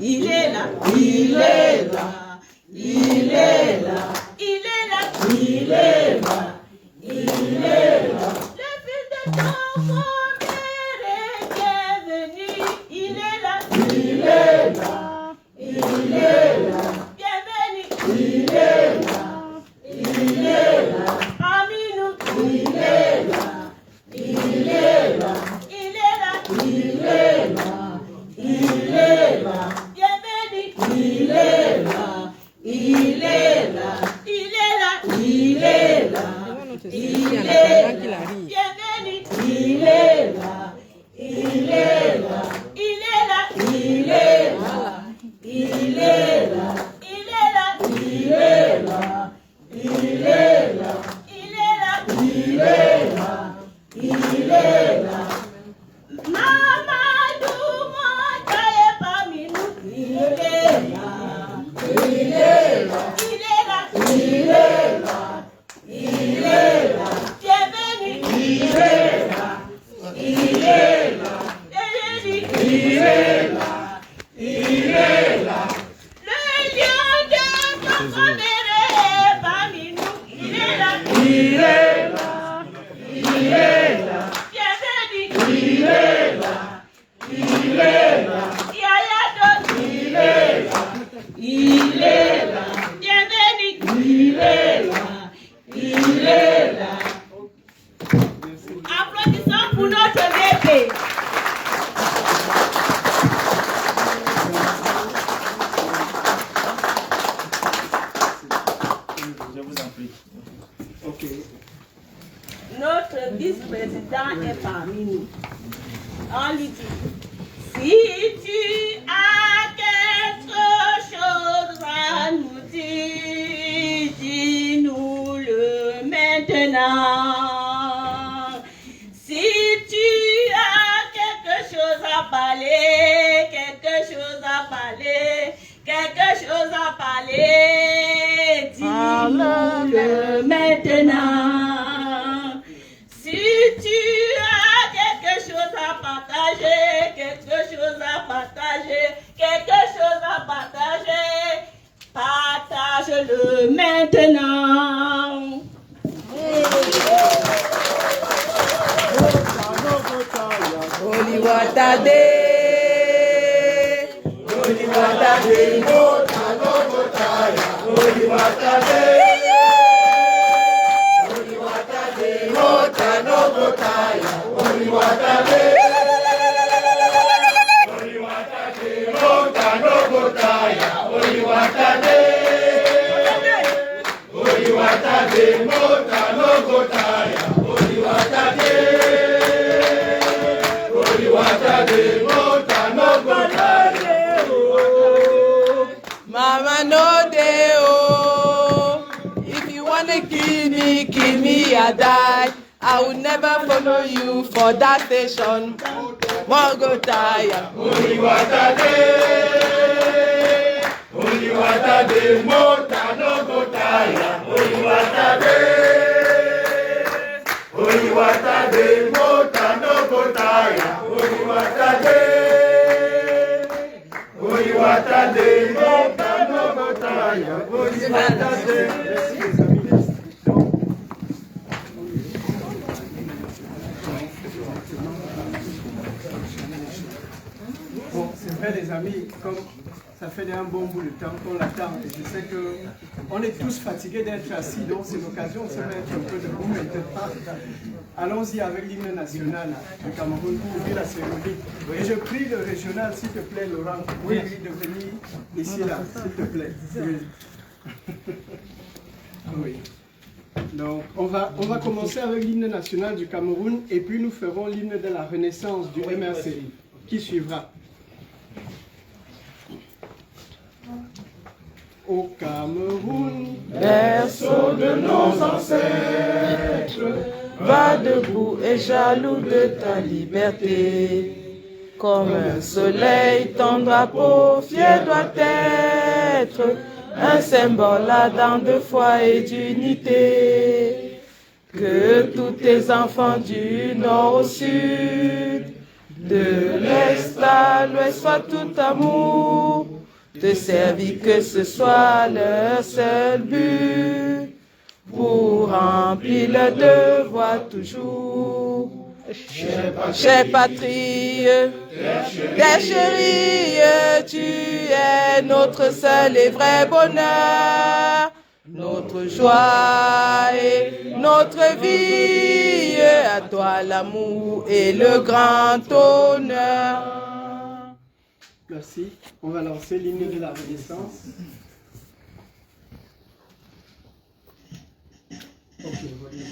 il est là, il est là, il est là, il est là, il est là, il est là. Le fils de ton père est venu, il est là, il est là, il est là. Bienvenue, il est là, il est là. Aminou, il est là, il est là, il est là, il est là, il est là. Bienvenue, il est là, il est là, il est là, il est là, il est là. Bienvenue, il est là, il est là, il est là, il est là, il est là, il est là, il est là, il est là, il est là, il est là, il est là. Mamadou Mota est parmi nous, il est là, il est là, il est là, il est là, il est là. Bienvenue, il est là, il est là, il est là, il est là. Le lion de Bafamere est parmi nous, il est là, il est là, il est là. Bienvenue, il est là, il est là. Yaya, il est là, il est là. Bienvenue, il est là, il est là. Applaudissons pour notre bébé. Je vous en prie. Ok. Notre vice-président est parmi nous. On lui dit, si tu as quelque chose à nous dire, dis-nous-le maintenant. Si tu as quelque chose à parler, quelque chose à parler, quelque chose à parler, dis-nous-le maintenant. Si tu as quelque chose à partager, quelque chose à partager, quelque chose à partager, partage-le maintenant. Oliwatade, Oliwatade, Mota no Gotaya, Oliwatade, Oliwatade, Mota no Gotaya, Oliwatade, Oliwatade, Mota no Gotaya, Oliwatade, Oliwatade, Mota no Gotaya, Oliwatade. Mama no dey oh. If you wanna kill me, I die. I will never follow you for that station. More go tire. Oliwatade, Oliwatade, Mota no go tire. Oliwatade, Oliwatade, Mota no go tire. Oliwatade, Oliwatade, Mota no go tire. Oliwatade. Bon, c'est vrai les amis, comme ça fait un bon bout de temps qu'on l'attend, et je sais qu'on est tous fatigués d'être assis, donc c'est l'occasion de se mettre un peu debout maintenant. Allons-y avec l'hymne national du Cameroun pour ouvrir la cérémonie. Et je prie le régional, s'il te plaît, Laurent, oui, de venir ici, là, s'il te plaît. Oui. Oui. Donc, on va commencer avec l'hymne national du Cameroun, et puis nous ferons l'hymne de la Renaissance du MRC, qui suivra. Au Cameroun, berceau de nos ancêtres, va debout et jaloux de ta liberté. Comme un soleil, ton drapeau fier doit être un symbole ardent de foi et d'unité. Que tous tes enfants du nord au sud, de l'est à l'ouest soient tout amour, te servir, que ce soit leur seul but, pour remplir le devoir toujours. Chère patrie, terre chérie, tu es notre seul et vrai bonheur, notre joie et notre vie, à toi l'amour et le grand honneur. Merci. On va lancer l'hymne de la Renaissance. Ok, voilà.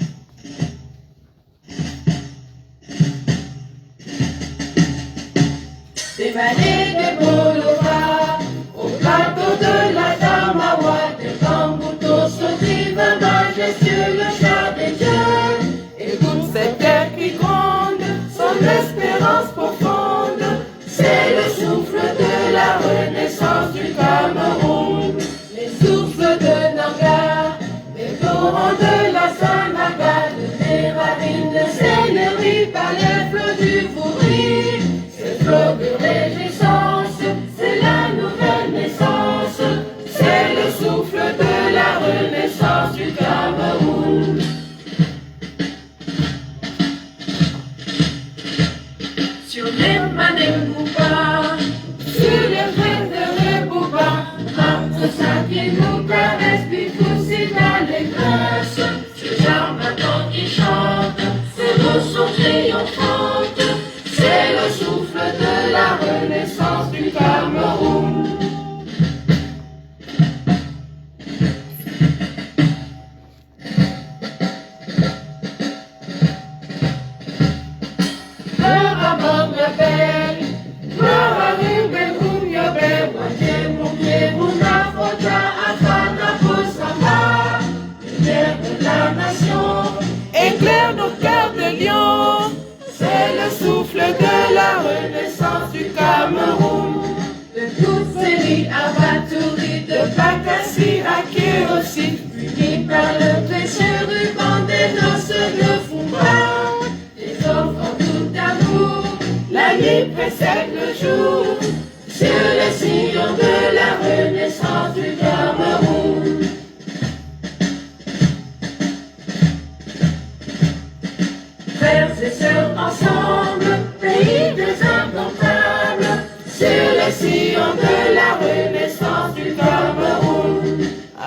Des vallées de Bolova, au plateau de la Damawa, des bamboutos sautés, majestueux le char des dieux. Écoute cette terre qui gronde, son espérance profonde, c'est le souffle de la renaissance du Cameroun. Les souffles de Nanga, les torrents de la Sanaga, des ravines de Seigneurie, par les flots du Vouri. Ces flots de réjouissance, c'est la nouvelle naissance, c'est le souffle de la renaissance du Cameroun. Sur les Manembouba, sur les plaines de Rebouba, entre ça qui nous caresse, puis pousser dans les grâces. Ce Jarmaton qui chante, c'est le son triomphante, c'est le souffle de la renaissance du Cameroun. Éclaire nos cœurs de lion, c'est le souffle de la renaissance du Cameroun. De toute série abatturie, de Bakassi à Kérosi, unis par le précieux ruban des noces de Fumba, des offres tout amour, la nuit précède le jour, sur les sillons de la renaissance du Cameroun. Frères et sœurs ensemble, pays des indomptables, sur les sillons de la renaissance du Cameroun.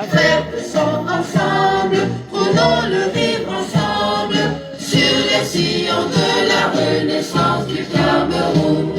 Frères de son ensemble, prenons le vivre ensemble, sur les sillons de la renaissance du Cameroun.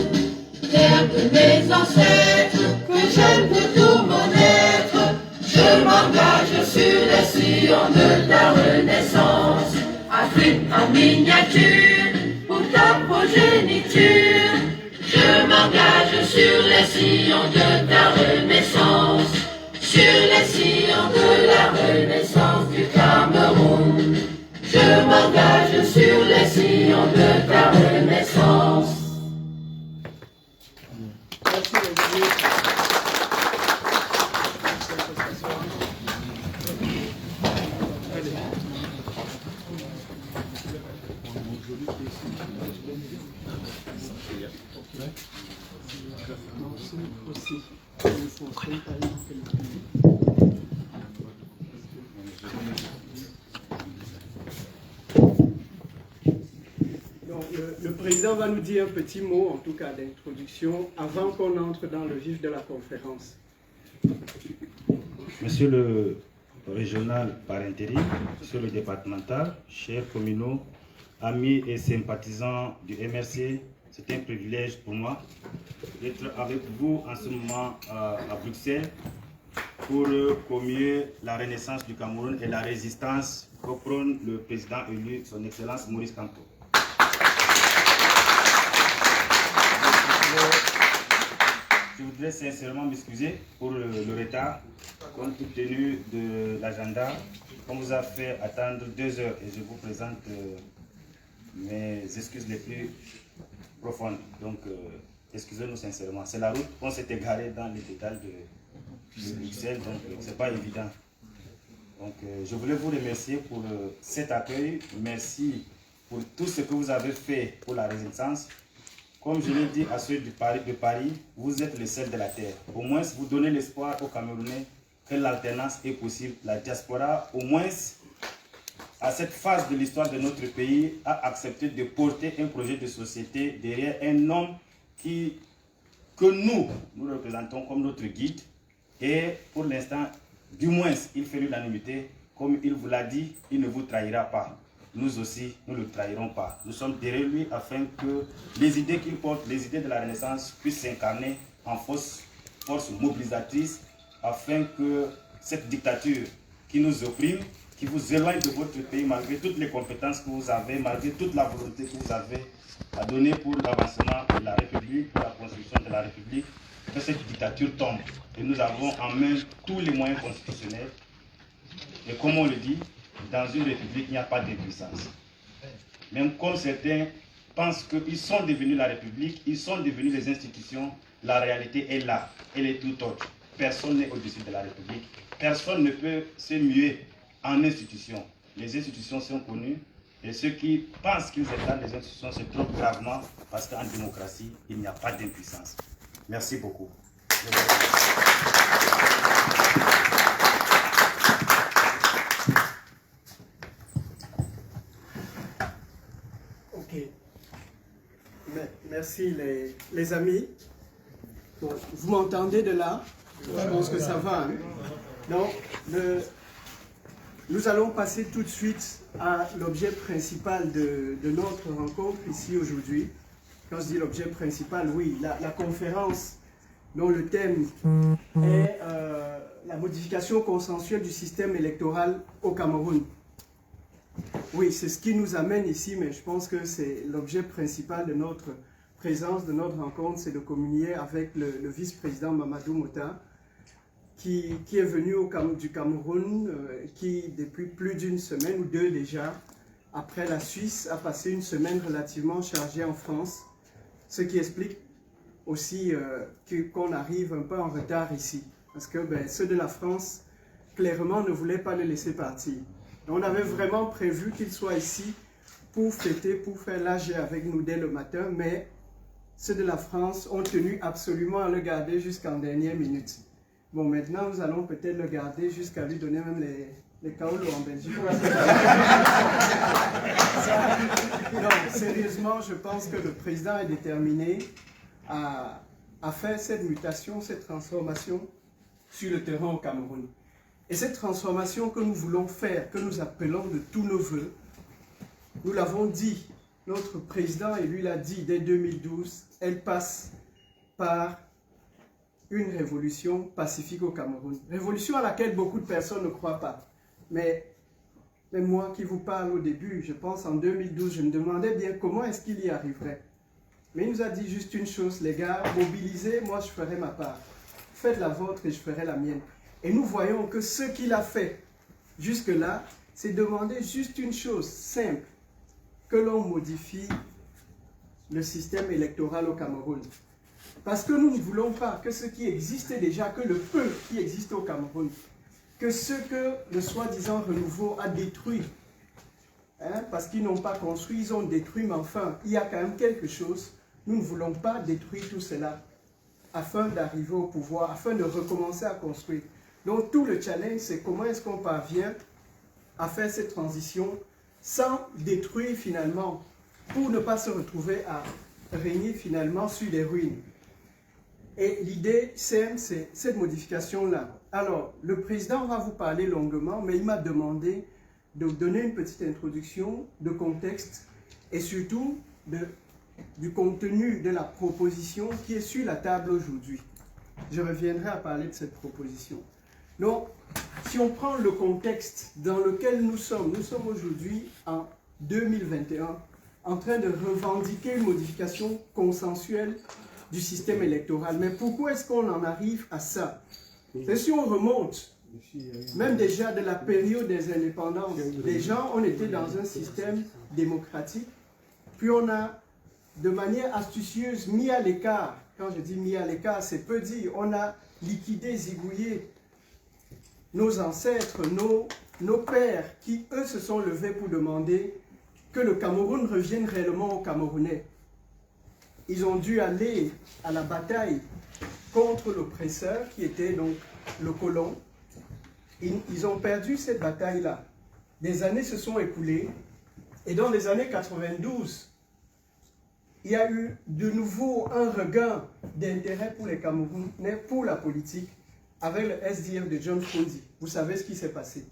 Terre de mes ancêtres, que j'aime de tout mon être, je m'engage sur les sillons de ta renaissance. Afrique en miniature, pour ta progéniture, je m'engage sur les sillons de ta renaissance, sur les sillons de la renaissance du Cameroun. Je m'engage sur les sillons de ta renaissance. Merci Olivier. Donc, le président va nous dire un petit mot, en tout cas d'introduction, avant qu'on entre dans le vif de la conférence. Monsieur le régional par intérim, monsieur le départemental, chers communaux, amis et sympathisants du MRC, c'est un privilège pour moi d'être avec vous en ce moment à Bruxelles pour commuer la renaissance du Cameroun et la résistance que prône le président élu, son Excellence Maurice Kamto. Je voudrais sincèrement m'excuser pour le retard, compte tenu de l'agenda. On vous a fait attendre 2 heures et je vous présente mes excuses les plus profondes. Donc, excusez-nous sincèrement. C'est la route, on s'est égaré dans les détails de Bruxelles, donc ce n'est pas évident. Donc, je voulais vous remercier pour cet accueil. Merci pour tout ce que vous avez fait pour la résistance. comme je l'ai dit à ceux de Paris, vous êtes les sels de la terre. Au moins, vous donnez l'espoir aux Camerounais que l'alternance est possible. La diaspora, au moins, à cette phase de l'histoire de notre pays, a accepté de porter un projet de société derrière un homme que nous représentons comme notre guide. Et pour l'instant, du moins, il fait l'unanimité. Comme il vous l'a dit, il ne vous trahira pas. Nous aussi, nous ne le trahirons pas. Nous sommes derrière lui afin que les idées qu'il porte, les idées de la Renaissance, puissent s'incarner en force mobilisatrice, afin que cette dictature qui nous opprime, qui vous éloigne de votre pays, malgré toutes les compétences que vous avez, malgré toute la volonté que vous avez à donner pour l'avancement de la République, pour la construction de la République, que cette dictature tombe. Et nous avons en main tous les moyens constitutionnels. Et comme on le dit, dans une République, il n'y a pas d'impuissance. Même comme certains pensent qu'ils sont devenus la République, ils sont devenus les institutions, la réalité est là, elle est tout autre. Personne n'est au-dessus de la République. Personne ne peut se muer en institutions. Les institutions sont connues et ceux qui pensent qu'ils sont dans les institutions se trompent gravement parce qu'en démocratie, il n'y a pas d'impuissance. Merci beaucoup. Ok. Merci les amis. Bon, vous m'entendez de là? Je pense que ça va. Hein? Donc, nous allons passer tout de suite à l'objet principal de notre rencontre ici aujourd'hui. Quand je dis l'objet principal, oui, la conférence dont le thème est la modification consensuelle du système électoral au Cameroun. Oui, c'est ce qui nous amène ici, mais je pense que c'est l'objet principal de notre présence, de notre rencontre, c'est de communier avec le vice-président Mamadou Mota, qui est venu du Cameroun, qui depuis plus d'une semaine ou deux déjà, après la Suisse, a passé une semaine relativement chargée en France, ce qui explique aussi qu'on arrive un peu en retard ici, parce que ceux de la France, clairement, ne voulaient pas le laisser partir. On avait vraiment prévu qu'il soit ici pour fêter, pour faire l'AG avec nous dès le matin, mais ceux de la France ont tenu absolument à le garder jusqu'en dernière minute. Bon, maintenant, nous allons peut-être le garder jusqu'à lui donner même les kaolos en Belgique. Non, sérieusement, je pense que le président est déterminé à faire cette mutation, cette transformation sur le terrain au Cameroun. Et cette transformation que nous voulons faire, que nous appelons de tous nos voeux, nous l'avons dit, notre président, et lui l'a dit dès 2012, elle passe par une révolution pacifique au Cameroun. Révolution à laquelle beaucoup de personnes ne croient pas. Mais moi qui vous parle au début, je pense en 2012, je me demandais bien comment est-ce qu'il y arriverait. Mais il nous a dit juste une chose, les gars, mobilisez, moi je ferai ma part. Faites la vôtre et je ferai la mienne. Et nous voyons que ce qu'il a fait jusque-là, c'est demander juste une chose simple, que l'on modifie le système électoral au Cameroun. Parce que nous ne voulons pas que ce qui existait déjà, que le peu qui existe au Cameroun, que ce que le soi-disant renouveau a détruit, parce qu'ils n'ont pas construit, ils ont détruit, mais enfin, il y a quand même quelque chose. Nous ne voulons pas détruire tout cela afin d'arriver au pouvoir, afin de recommencer à construire. Donc tout le challenge, c'est comment est-ce qu'on parvient à faire cette transition sans détruire finalement, pour ne pas se retrouver à régner finalement sur des ruines. Et l'idée, c'est cette modification-là. Alors, le président va vous parler longuement, mais il m'a demandé de donner une petite introduction de contexte et surtout du contenu de la proposition qui est sur la table aujourd'hui. Je reviendrai à parler de cette proposition. Donc, si on prend le contexte dans lequel nous sommes aujourd'hui en 2021, en train de revendiquer une modification consensuelle du système électoral. Mais pourquoi est-ce qu'on en arrive à ça? Et si on remonte, même déjà de la période des indépendances, déjà on était dans un système démocratique, puis on a de manière astucieuse mis à l'écart, quand je dis mis à l'écart, c'est peu dire, on a liquidé, zigouillé nos ancêtres, nos pères, qui eux se sont levés pour demander que le Cameroun revienne réellement aux Camerounais. ils ont dû aller à la bataille contre l'oppresseur qui était donc le colon. Ils ont perdu cette bataille-là. Des années se sont écoulées et dans les années 92, il y a eu de nouveau un regain d'intérêt pour les Camerounais, pour la politique, avec le SDF de John Frondi. Vous savez ce qui s'est passé.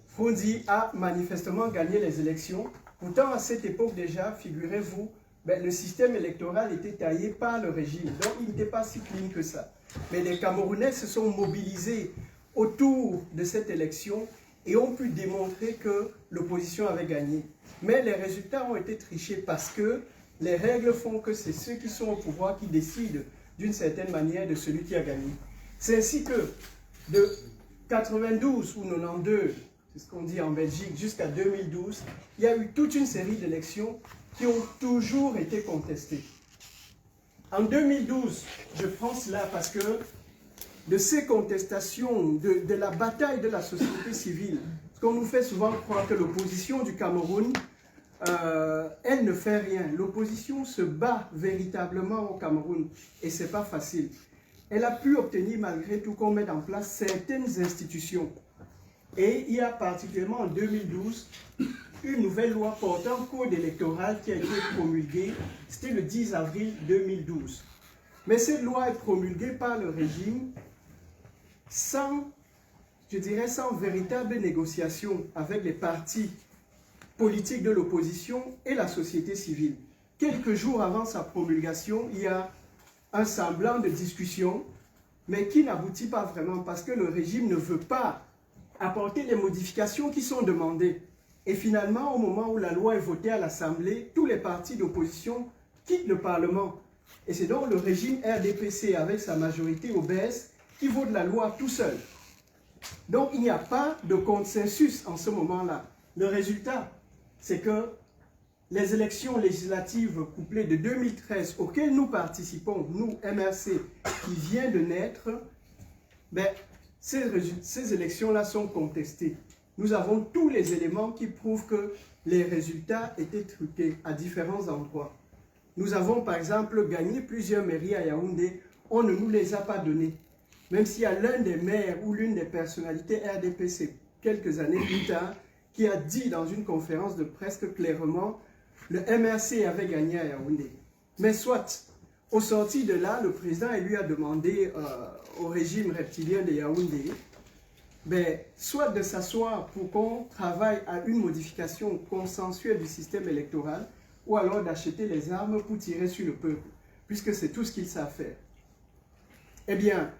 Frondi a manifestement gagné les élections. Pourtant, à cette époque déjà, figurez-vous, le système électoral était taillé par le régime. Donc, il n'était pas si clean que ça. Mais les Camerounais se sont mobilisés autour de cette élection et ont pu démontrer que l'opposition avait gagné. Mais les résultats ont été trichés parce que les règles font que c'est ceux qui sont au pouvoir qui décident d'une certaine manière de celui qui a gagné. C'est ainsi que de 92 ou 92, c'est ce qu'on dit en Belgique, jusqu'à 2012, il y a eu toute une série d'élections qui ont toujours été contestées. En 2012, je prends cela parce que de ces contestations, de la bataille de la société civile, ce qu'on nous fait souvent croire que l'opposition du Cameroun, elle ne fait rien. L'opposition se bat véritablement au Cameroun et ce n'est pas facile. Elle a pu obtenir malgré tout qu'on mette en place certaines institutions. Et il y a particulièrement en 2012 une nouvelle loi portant code électoral qui a été promulguée. C'était le 10 avril 2012. Mais cette loi est promulguée par le régime sans, je dirais, sans véritable négociation avec les partis politiques de l'opposition et la société civile. Quelques jours avant sa promulgation, il y a un semblant de discussion, mais qui n'aboutit pas vraiment parce que le régime ne veut pas apporter les modifications qui sont demandées. Et finalement, au moment où la loi est votée à l'Assemblée, tous les partis d'opposition quittent le Parlement. Et c'est donc le régime RDPC, avec sa majorité obèse, qui vote la loi tout seul. Donc il n'y a pas de consensus en ce moment-là. Le résultat, c'est que les élections législatives couplées de 2013 auxquelles nous participons, nous, MRC, qui vient de naître, ces élections-là sont contestées. Nous avons tous les éléments qui prouvent que les résultats étaient truqués à différents endroits. Nous avons par exemple gagné plusieurs mairies à Yaoundé, on ne nous les a pas données. Même s'il y a l'un des maires ou l'une des personnalités RDPC, quelques années plus tard, qui a dit dans une conférence de presse que clairement, le MRC avait gagné à Yaoundé. Mais soit, au sorti de là, le président lui a demandé au régime reptilien de Yaoundé, soit de s'asseoir pour qu'on travaille à une modification consensuelle du système électoral, ou alors d'acheter les armes pour tirer sur le peuple, puisque c'est tout ce qu'ils savent faire. Eh bien,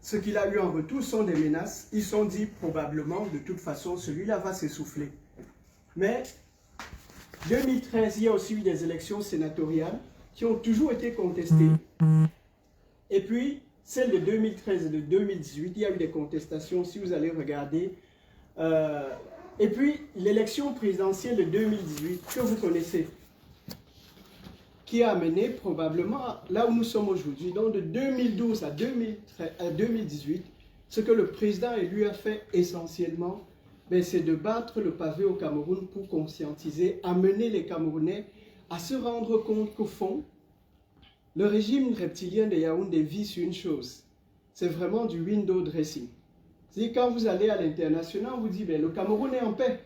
ce qu'il a eu en retour sont des menaces. Ils se sont dit probablement, de toute façon, celui-là va s'essouffler. Mais 2013, il y a aussi eu des élections sénatoriales qui ont toujours été contestées. Et puis, celles de 2013 et de 2018, il y a eu des contestations, si vous allez regarder. Et puis, l'élection présidentielle de 2018, que vous connaissez, qui a amené probablement là où nous sommes aujourd'hui. Donc, de 2012 à 2018, ce que le président élu a fait essentiellement, c'est de battre le pavé au Cameroun pour conscientiser, amener les Camerounais à se rendre compte qu'au fond, le régime reptilien de Yaoundé vit sur une chose, c'est vraiment du window dressing. C'est-à-dire quand vous allez à l'international, on vous dit le Cameroun est en paix.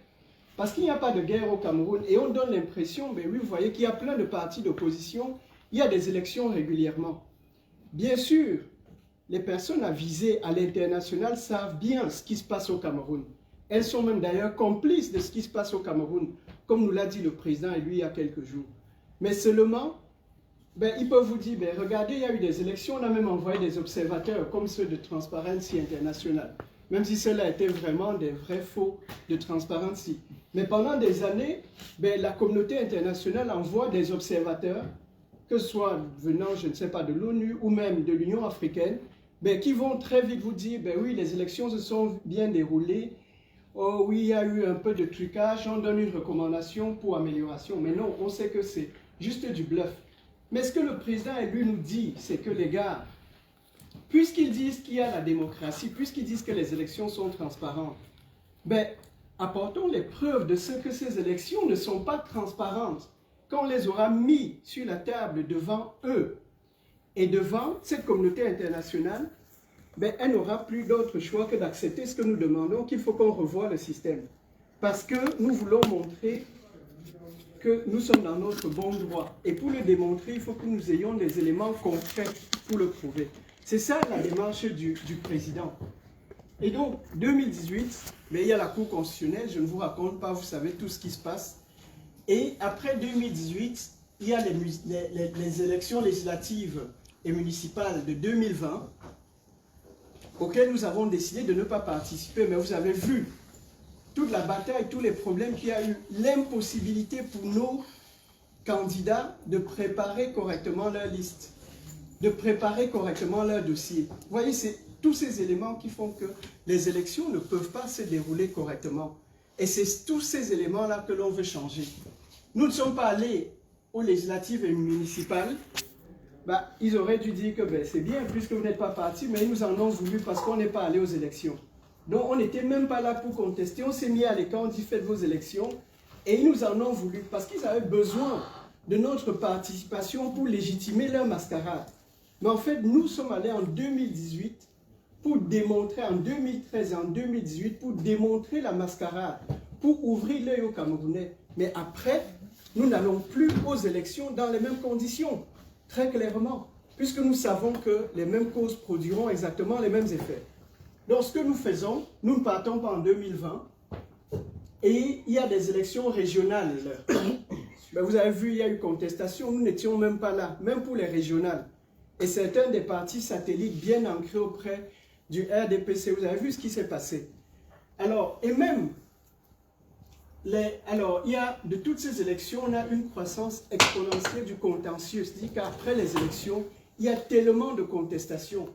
Parce qu'il n'y a pas de guerre au Cameroun et on donne l'impression, oui, vous voyez qu'il y a plein de partis d'opposition, il y a des élections régulièrement. Bien sûr, les personnes avisées à l'international savent bien ce qui se passe au Cameroun. Elles sont même d'ailleurs complices de ce qui se passe au Cameroun, comme nous l'a dit le président et lui il y a quelques jours. Mais seulement, ils peuvent vous dire, regardez, il y a eu des élections, on a même envoyé des observateurs comme ceux de Transparency International. Même si cela était vraiment des vrais faux de Transparency. Mais pendant des années, la communauté internationale envoie des observateurs, que ce soit venant, je ne sais pas, de l'ONU ou même de l'Union africaine, qui vont très vite vous dire, oui, les élections se sont bien déroulées, oh oui, il y a eu un peu de trucage, on donne une recommandation pour amélioration. Mais non, on sait que c'est juste du bluff. Mais ce que le président élu nous dit, c'est que les gars, puisqu'ils disent qu'il y a la démocratie, puisqu'ils disent que les élections sont transparentes, apportons les preuves de ce que ces élections ne sont pas transparentes. quand on les aura mis sur la table devant eux et devant cette communauté internationale, ben, elle n'aura plus d'autre choix que d'accepter ce que nous demandons, qu'il faut qu'on revoie le système. Parce que nous voulons montrer que nous sommes dans notre bon droit. Et pour le démontrer, il faut que nous ayons des éléments concrets pour le prouver. C'est ça la démarche du président. Et donc, 2018, mais il y a la Cour constitutionnelle, je ne vous raconte pas, vous savez tout ce qui se passe. Et après 2018, il y a les élections législatives et municipales de 2020, auxquelles nous avons décidé de ne pas participer. Mais vous avez vu toute la bataille, tous les problèmes qu'il y a eu, l'impossibilité pour nos candidats de préparer correctement leur liste, de préparer correctement leur dossier. Vous voyez, c'est tous ces éléments qui font que les élections ne peuvent pas se dérouler correctement. Et c'est tous ces éléments-là que l'on veut changer. Nous ne sommes pas allés aux législatives et municipales. Bah, ils auraient dû dire que ben, c'est bien, puisque vous n'êtes pas partis, mais ils nous en ont voulu parce qu'on n'est pas allé aux élections. Donc on n'était même pas là pour contester, on s'est mis à l'écart, on dit faites vos élections, et ils nous en ont voulu parce qu'ils avaient besoin de notre participation pour légitimer leur mascarade. Mais en fait, nous sommes allés en 2018 pour démontrer, en 2013 et en 2018, pour démontrer la mascarade, pour ouvrir l'œil aux Camerounais. Mais après, nous n'allons plus aux élections dans les mêmes conditions, très clairement, puisque nous savons que les mêmes causes produiront exactement les mêmes effets. Donc, ce que nous faisons, nous ne partons pas en 2020 et il y a des élections régionales. Ben, vous avez vu, il y a eu contestation, nous n'étions même pas là, même pour les régionales. Et certains des partis satellites bien ancrés auprès du RDPC, vous avez vu ce qui s'est passé. Alors, et même, il y a de toutes ces élections, on a une croissance exponentielle du contentieux. C'est-à-dire qu'après les élections, il y a tellement de contestations.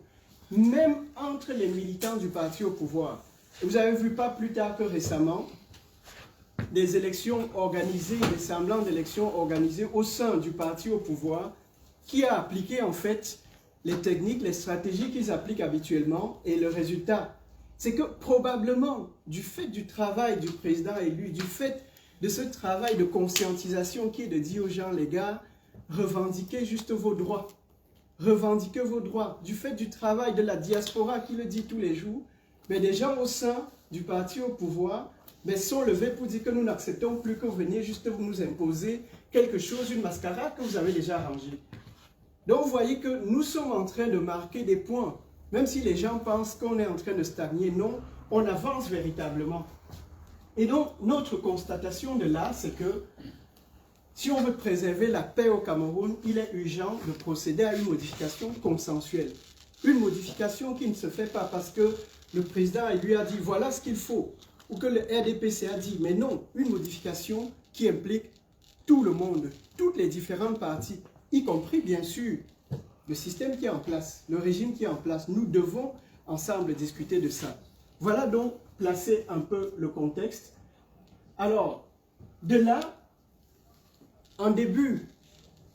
Même entre les militants du parti au pouvoir. Et vous avez vu pas plus tard que récemment, des élections organisées, des semblants d'élections organisées au sein du parti au pouvoir, qui a appliqué en fait les techniques, les stratégies qu'ils appliquent habituellement. Et le résultat, c'est que probablement, du fait du travail du président élu, du fait de ce travail de conscientisation qui est de dire aux gens, les gars, revendiquez juste vos droits. Revendiquez vos droits, du fait du travail de la diaspora qui le dit tous les jours, mais des gens au sein du parti au pouvoir sont levés pour dire que nous n'acceptons plus que vous veniez juste vous nous imposer quelque chose, une mascarade que vous avez déjà arrangée. Donc vous voyez que nous sommes en train de marquer des points, même si les gens pensent qu'on est en train de stagner, non, on avance véritablement. Et donc notre constatation de là, c'est que si on veut préserver la paix au Cameroun, il est urgent de procéder à une modification consensuelle. Une modification qui ne se fait pas parce que le président lui a dit voilà ce qu'il faut, ou que le RDPC a dit mais non, une modification qui implique tout le monde, toutes les différentes parties, y compris bien sûr le système qui est en place, le régime qui est en place. Nous devons ensemble discuter de ça. Voilà donc placer un peu le contexte. Alors, de là, en début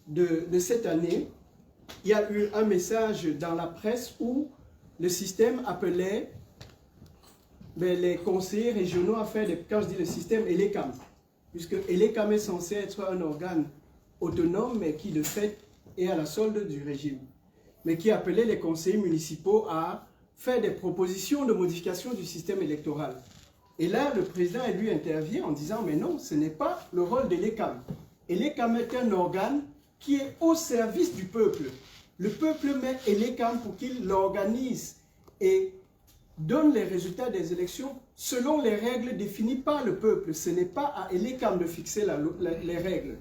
de cette année, il y a eu un message dans la presse où le système appelait les conseillers régionaux à faire, quand je dis le système, ELECAM, puisque ELECAM est censé être un organe autonome, mais qui de fait est à la solde du régime, mais qui appelait les conseillers municipaux à faire des propositions de modification du système électoral. Et là, le président lui intervient en disant, mais non, ce n'est pas le rôle d'ELECAM. ELECAM est un organe qui est au service du peuple. Le peuple met ELECAM pour qu'il l'organise et donne les résultats des élections selon les règles définies par le peuple. Ce n'est pas à ELECAM de fixer les règles.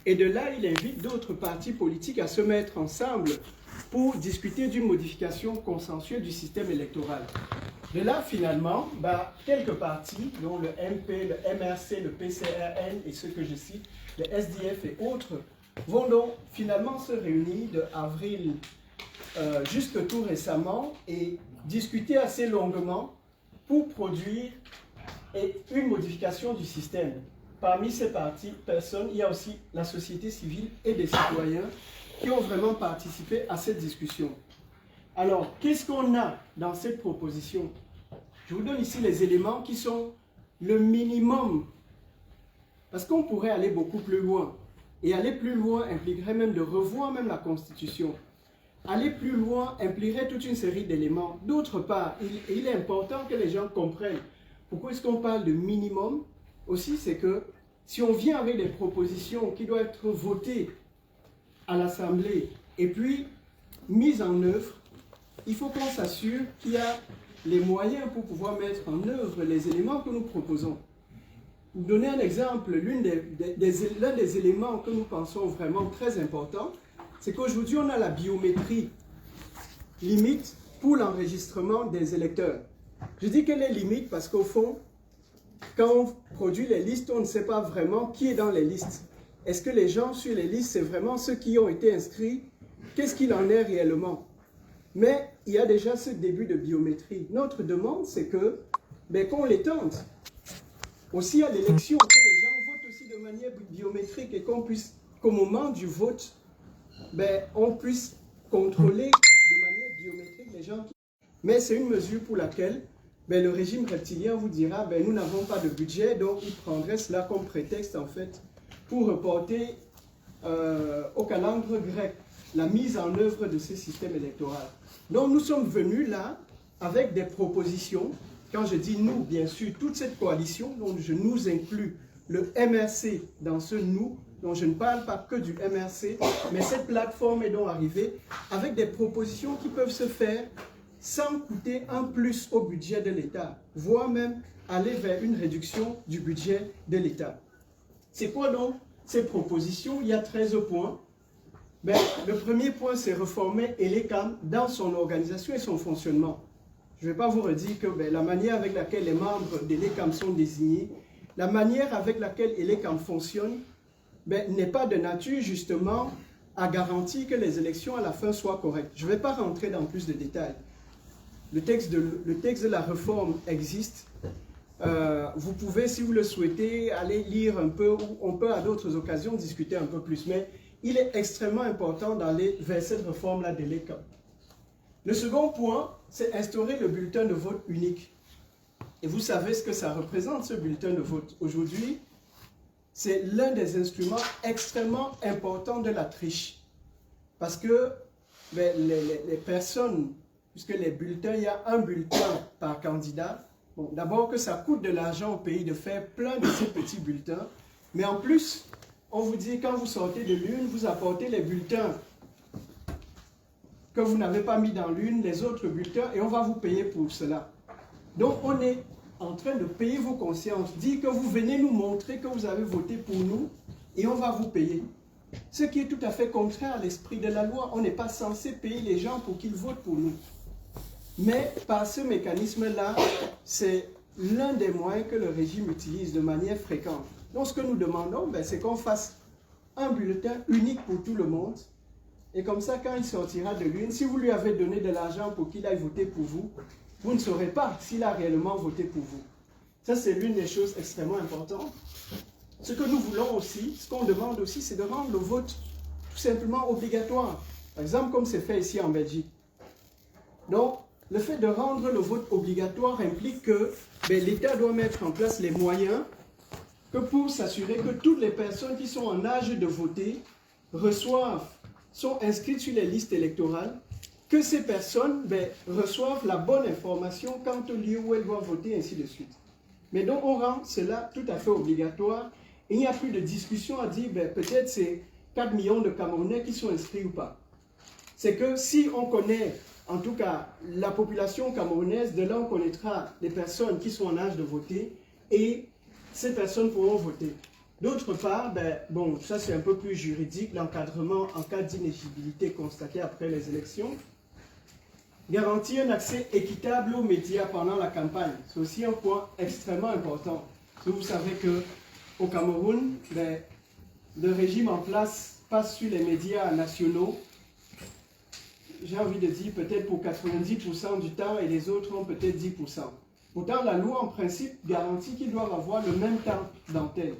Et de là, il invite d'autres partis politiques à se mettre ensemble pour discuter d'une modification consensuelle du système électoral. De là, finalement, quelques partis, dont le MP, le MRC, le PCRN et ceux que je cite, le SDF et autres, vont donc finalement se réunir de avril jusque tout récemment et discuter assez longuement pour produire une modification du système. Parmi ces personnes, il y a aussi la société civile et des citoyens qui ont vraiment participé à cette discussion. Alors, qu'est-ce qu'on a dans cette proposition? Je vous donne ici les éléments qui sont le minimum, parce qu'on pourrait aller beaucoup plus loin. Et aller plus loin impliquerait même de revoir même la Constitution. Aller plus loin impliquerait toute une série d'éléments. D'autre part, il est important que les gens comprennent pourquoi est-ce qu'on parle de minimum. Aussi, c'est que si on vient avec des propositions qui doivent être votées à l'Assemblée et puis mises en œuvre, il faut qu'on s'assure qu'il y a les moyens pour pouvoir mettre en œuvre les éléments que nous proposons. Pour donner un exemple, l'un des éléments que nous pensons vraiment très important, c'est qu'aujourd'hui on a la biométrie limite pour l'enregistrement des électeurs. Je dis qu'elle est limite parce qu'au fond, quand on produit les listes, on ne sait pas vraiment qui est dans les listes. Est-ce que les gens sur les listes, c'est vraiment ceux qui ont été inscrits? Qu'est-ce qu'il en est réellement? Mais il y a déjà ce début de biométrie. Notre demande, c'est que, qu'on les tente. Aussi à l'élection, que les gens votent aussi de manière biométrique et qu'on puisse, qu'au moment du vote, on puisse contrôler de manière biométrique les gens. Mais c'est une mesure pour laquelle le régime reptilien vous dira nous n'avons pas de budget, donc il prendrait cela comme prétexte en fait pour reporter au calendrier grec la mise en œuvre de ce système électoral. Donc nous sommes venus là avec des propositions. Quand je dis nous, bien sûr, toute cette coalition, donc je nous inclus le MRC dans ce nous, donc je ne parle pas que du MRC, mais cette plateforme est donc arrivée avec des propositions qui peuvent se faire sans coûter un plus au budget de l'État, voire même aller vers une réduction du budget de l'État. C'est quoi donc ces propositions? Il y a 13 points. Le premier point, c'est réformer ELECAM dans son organisation et son fonctionnement. Je ne vais pas vous redire que la manière avec laquelle les membres d'ELECAM sont désignés, la manière avec laquelle ELECAM fonctionne, n'est pas de nature justement à garantir que les élections à la fin soient correctes. Je ne vais pas rentrer dans plus de détails. Le texte de la réforme existe. Vous pouvez, si vous le souhaitez, aller lire un peu, ou on peut à d'autres occasions discuter un peu plus. Mais il est extrêmement important d'aller vers cette réforme-là de l'ELECAM. Le second point, c'est instaurer le bulletin de vote unique. Et vous savez ce que ça représente, ce bulletin de vote. Aujourd'hui, c'est l'un des instruments extrêmement importants de la triche. Parce que les personnes, puisque les bulletins, il y a un bulletin par candidat. Bon, d'abord que ça coûte de l'argent au pays de faire plein de ces petits bulletins. Mais en plus, on vous dit quand vous sortez de l'urne, vous apportez les bulletins que vous n'avez pas mis dans l'urne, les autres bulletins, et on va vous payer pour cela. Donc on est en train de payer vos consciences. Dire que vous venez nous montrer que vous avez voté pour nous et on va vous payer. Ce qui est tout à fait contraire à l'esprit de la loi. On n'est pas censé payer les gens pour qu'ils votent pour nous. Mais par ce mécanisme-là, c'est l'un des moyens que le régime utilise de manière fréquente. Donc ce que nous demandons, c'est qu'on fasse un bulletin unique pour tout le monde. Et comme ça, quand il sortira de l'urne, si vous lui avez donné de l'argent pour qu'il aille voter pour vous, vous ne saurez pas s'il a réellement voté pour vous. Ça, c'est l'une des choses extrêmement importantes. Ce que nous voulons aussi, ce qu'on demande aussi, c'est de rendre le vote tout simplement obligatoire. Par exemple, comme c'est fait ici en Belgique. Donc, le fait de rendre le vote obligatoire implique que l'État doit mettre en place les moyens que pour s'assurer que toutes les personnes qui sont en âge de voter sont inscrites sur les listes électorales, que ces personnes reçoivent la bonne information quant au lieu où elles doivent voter, ainsi de suite. Mais donc on rend cela tout à fait obligatoire. Et il n'y a plus de discussion à dire peut-être c'est 4 millions de Camerounais qui sont inscrits ou pas. C'est que si on connaît en tout cas la population camerounaise, de là on connaîtra les personnes qui sont en âge de voter et ces personnes pourront voter. D'autre part, ça c'est un peu plus juridique, l'encadrement en cas d'inéligibilité constatée après les élections. Garantir un accès équitable aux médias pendant la campagne, c'est aussi un point extrêmement important. Vous savez qu'au Cameroun, le régime en place passe sur les médias nationaux, j'ai envie de dire peut-être pour 90% du temps et les autres ont peut-être 10%. Pourtant, la loi en principe garantit qu'ils doivent avoir le même temps d'antenne.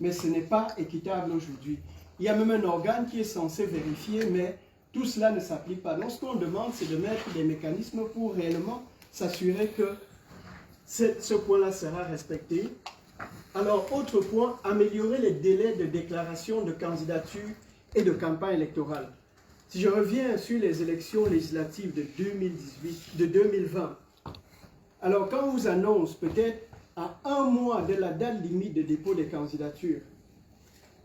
Mais ce n'est pas équitable aujourd'hui. Il y a même un organe qui est censé vérifier, mais tout cela ne s'applique pas. Donc ce qu'on demande, c'est de mettre des mécanismes pour réellement s'assurer que ce point-là sera respecté. Alors, autre point, améliorer les délais de déclaration de candidature et de campagne électorale. Si je reviens sur les élections législatives de 2020, alors quand on vous annonce peut-être à un mois de la date limite de dépôt des candidatures,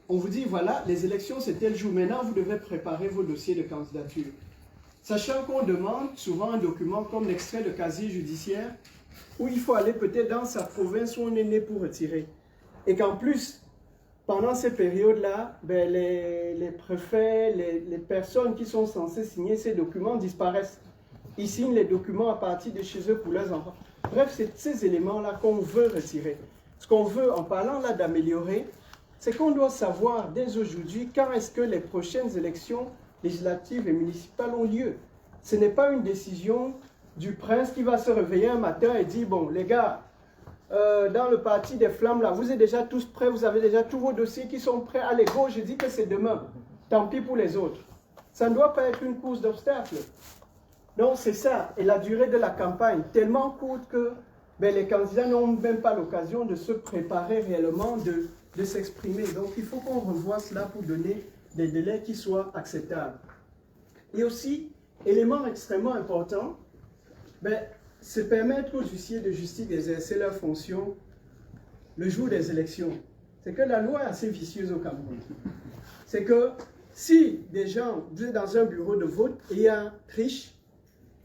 on vous dit voilà, les élections c'est tel jour, maintenant vous devez préparer vos dossiers de candidature. Sachant qu'on demande souvent un document comme l'extrait de casier judiciaire, où il faut aller peut-être dans sa province où on est né pour retirer. Et qu'en plus, pendant ces périodes-là, ben les préfets, les personnes qui sont censées signer ces documents disparaissent. Ils signent les documents à partir de chez eux pour leurs enfants. Bref, c'est ces éléments-là qu'on veut retirer. Ce qu'on veut, en parlant là d'améliorer, c'est qu'on doit savoir dès aujourd'hui quand est-ce que les prochaines élections législatives et municipales ont lieu. Ce n'est pas une décision du prince qui va se réveiller un matin et dire, bon, les gars, dans le parti des flammes, là, vous êtes déjà tous prêts, vous avez déjà tous vos dossiers qui sont prêts. Allez, go, je dis que c'est demain. Tant pis pour les autres. Ça ne doit pas être une course d'obstacles. Donc, c'est ça. Et la durée de la campagne, tellement courte que ben, les candidats n'ont même pas l'occasion de se préparer réellement, de s'exprimer. Donc, il faut qu'on revoie cela pour donner des délais qui soient acceptables. Et aussi, élément extrêmement important, ben, c'est permettre aux huissiers de justice d'exercer leurs fonctions le jour des élections. C'est que la loi est assez vicieuse au Cameroun. C'est que si des gens, vous êtes dans un bureau de vote et il y a triche,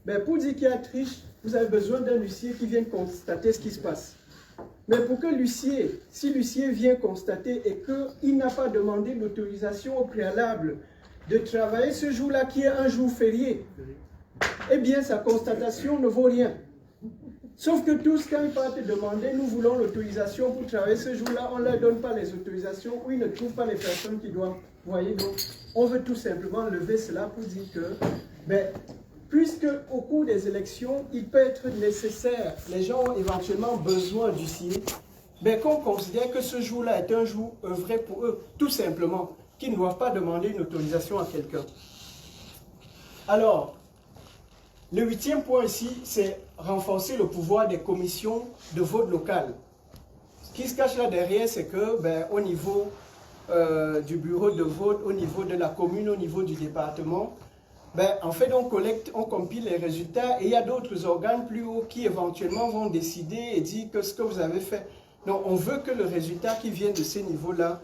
ben pour dire qu'il y a triche, vous avez besoin d'un huissier qui vienne constater ce qui se passe. Mais pour que l'huissier, si l'huissier vient constater et qu'il n'a pas demandé l'autorisation au préalable de travailler ce jour-là qui est un jour férié, eh bien sa constatation ne vaut rien. Sauf que tous, quand ils partent demander, nous voulons l'autorisation pour travailler ce jour-là, on ne leur donne pas les autorisations ou ils ne trouvent pas les personnes qui doivent. Vous voyez, donc on veut tout simplement lever cela pour dire que, ben, puisque au cours des élections, il peut être nécessaire, les gens ont éventuellement besoin d'huissiers, ben, qu'on considère que ce jour-là est un jour œuvré pour eux, tout simplement, qu'ils ne doivent pas demander une autorisation à quelqu'un. Alors, le 8e point ici, c'est renforcer le pouvoir des commissions de vote local. Ce qui se cache là derrière, c'est que ben, au niveau du bureau de vote, au niveau de la commune, au niveau du département, ben, en fait, on collecte, on compile les résultats et il y a d'autres organes plus hauts qui éventuellement vont décider et dire que ce que vous avez fait. Donc, on veut que le résultat qui vient de ces niveaux-là,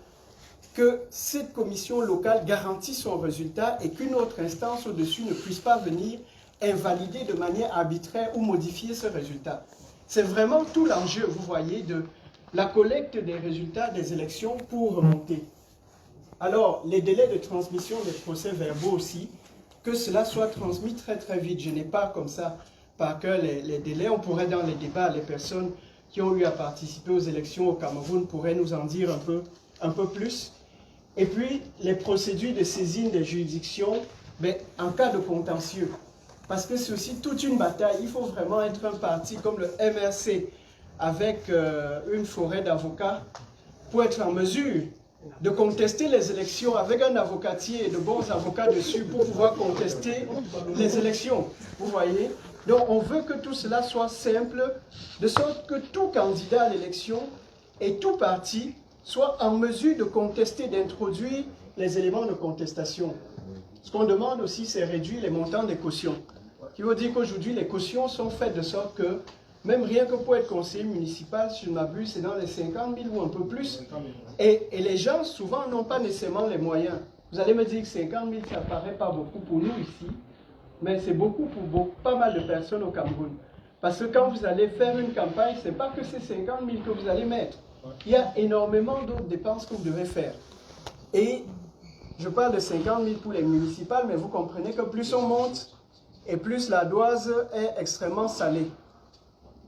que cette commission locale garantisse son résultat et qu'une autre instance au-dessus ne puisse pas venir invalider de manière arbitraire ou modifier ce résultat. C'est vraiment tout l'enjeu, vous voyez, de la collecte des résultats des élections pour remonter. Alors, les délais de transmission des procès-verbaux aussi, que cela soit transmis très très vite. Je n'ai pas comme ça par cœur les délais. On pourrait dans les débats, les personnes qui ont eu à participer aux élections au Cameroun pourraient nous en dire un peu plus. Et puis, les procédures de saisine des juridictions, ben, en cas de contentieux. Parce que c'est aussi toute une bataille. Il faut vraiment être un parti comme le MRC avec une forêt d'avocats pour être en mesure de contester les élections avec un avocatier et de bons avocats dessus pour pouvoir contester les élections. Vous voyez? Donc on veut que tout cela soit simple, de sorte que tout candidat à l'élection et tout parti soit en mesure de contester, d'introduire les éléments de contestation. Ce qu'on demande aussi, c'est réduire les montants des cautions. Ce qui veut dire qu'aujourd'hui, les cautions sont faites de sorte que, même rien que pour être conseiller municipal, si je ne m'abuse, c'est dans les 50 000 ou un peu plus. Et les gens, souvent, n'ont pas nécessairement les moyens. Vous allez me dire que 50 000, ça ne paraît pas beaucoup pour nous ici, mais c'est beaucoup pour pas mal de personnes au Cameroun. Parce que quand vous allez faire une campagne, ce n'est pas que c'est 50 000 que vous allez mettre. Il y a énormément d'autres dépenses que vous devez faire. Et je parle de 50 000 pour les municipales, mais vous comprenez que plus on monte, et plus la doise est extrêmement salée.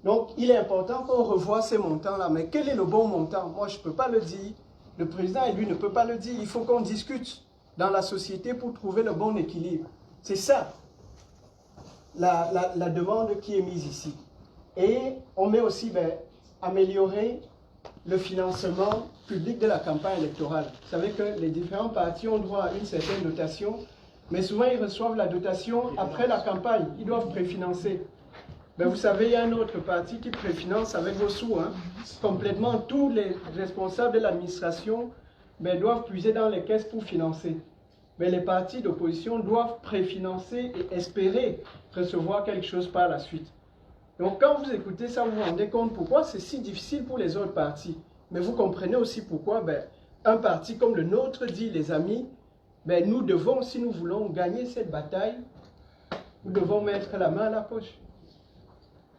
Donc, il est important qu'on revoie ces montants-là. Mais quel est le bon montant? Moi, je ne peux pas le dire. Le président, lui, ne peut pas le dire. Il faut qu'on discute dans la société pour trouver le bon équilibre. C'est ça, la demande qui est mise ici. Et on met aussi, ben, améliorer le financement public de la campagne électorale. Vous savez que les différents partis ont droit à une certaine dotation, mais souvent ils reçoivent la dotation après la campagne. Ils doivent préfinancer. Ben, vous savez, il y a un autre parti qui préfinance avec vos sous. Hein. Complètement, tous les responsables de l'administration doivent puiser dans les caisses pour financer. Mais les partis d'opposition doivent préfinancer et espérer recevoir quelque chose par la suite. Donc quand vous écoutez ça, vous vous rendez compte pourquoi c'est si difficile pour les autres partis. Mais vous comprenez aussi pourquoi un parti comme le nôtre dit, les amis, nous devons, si nous voulons gagner cette bataille, nous devons mettre la main à la poche.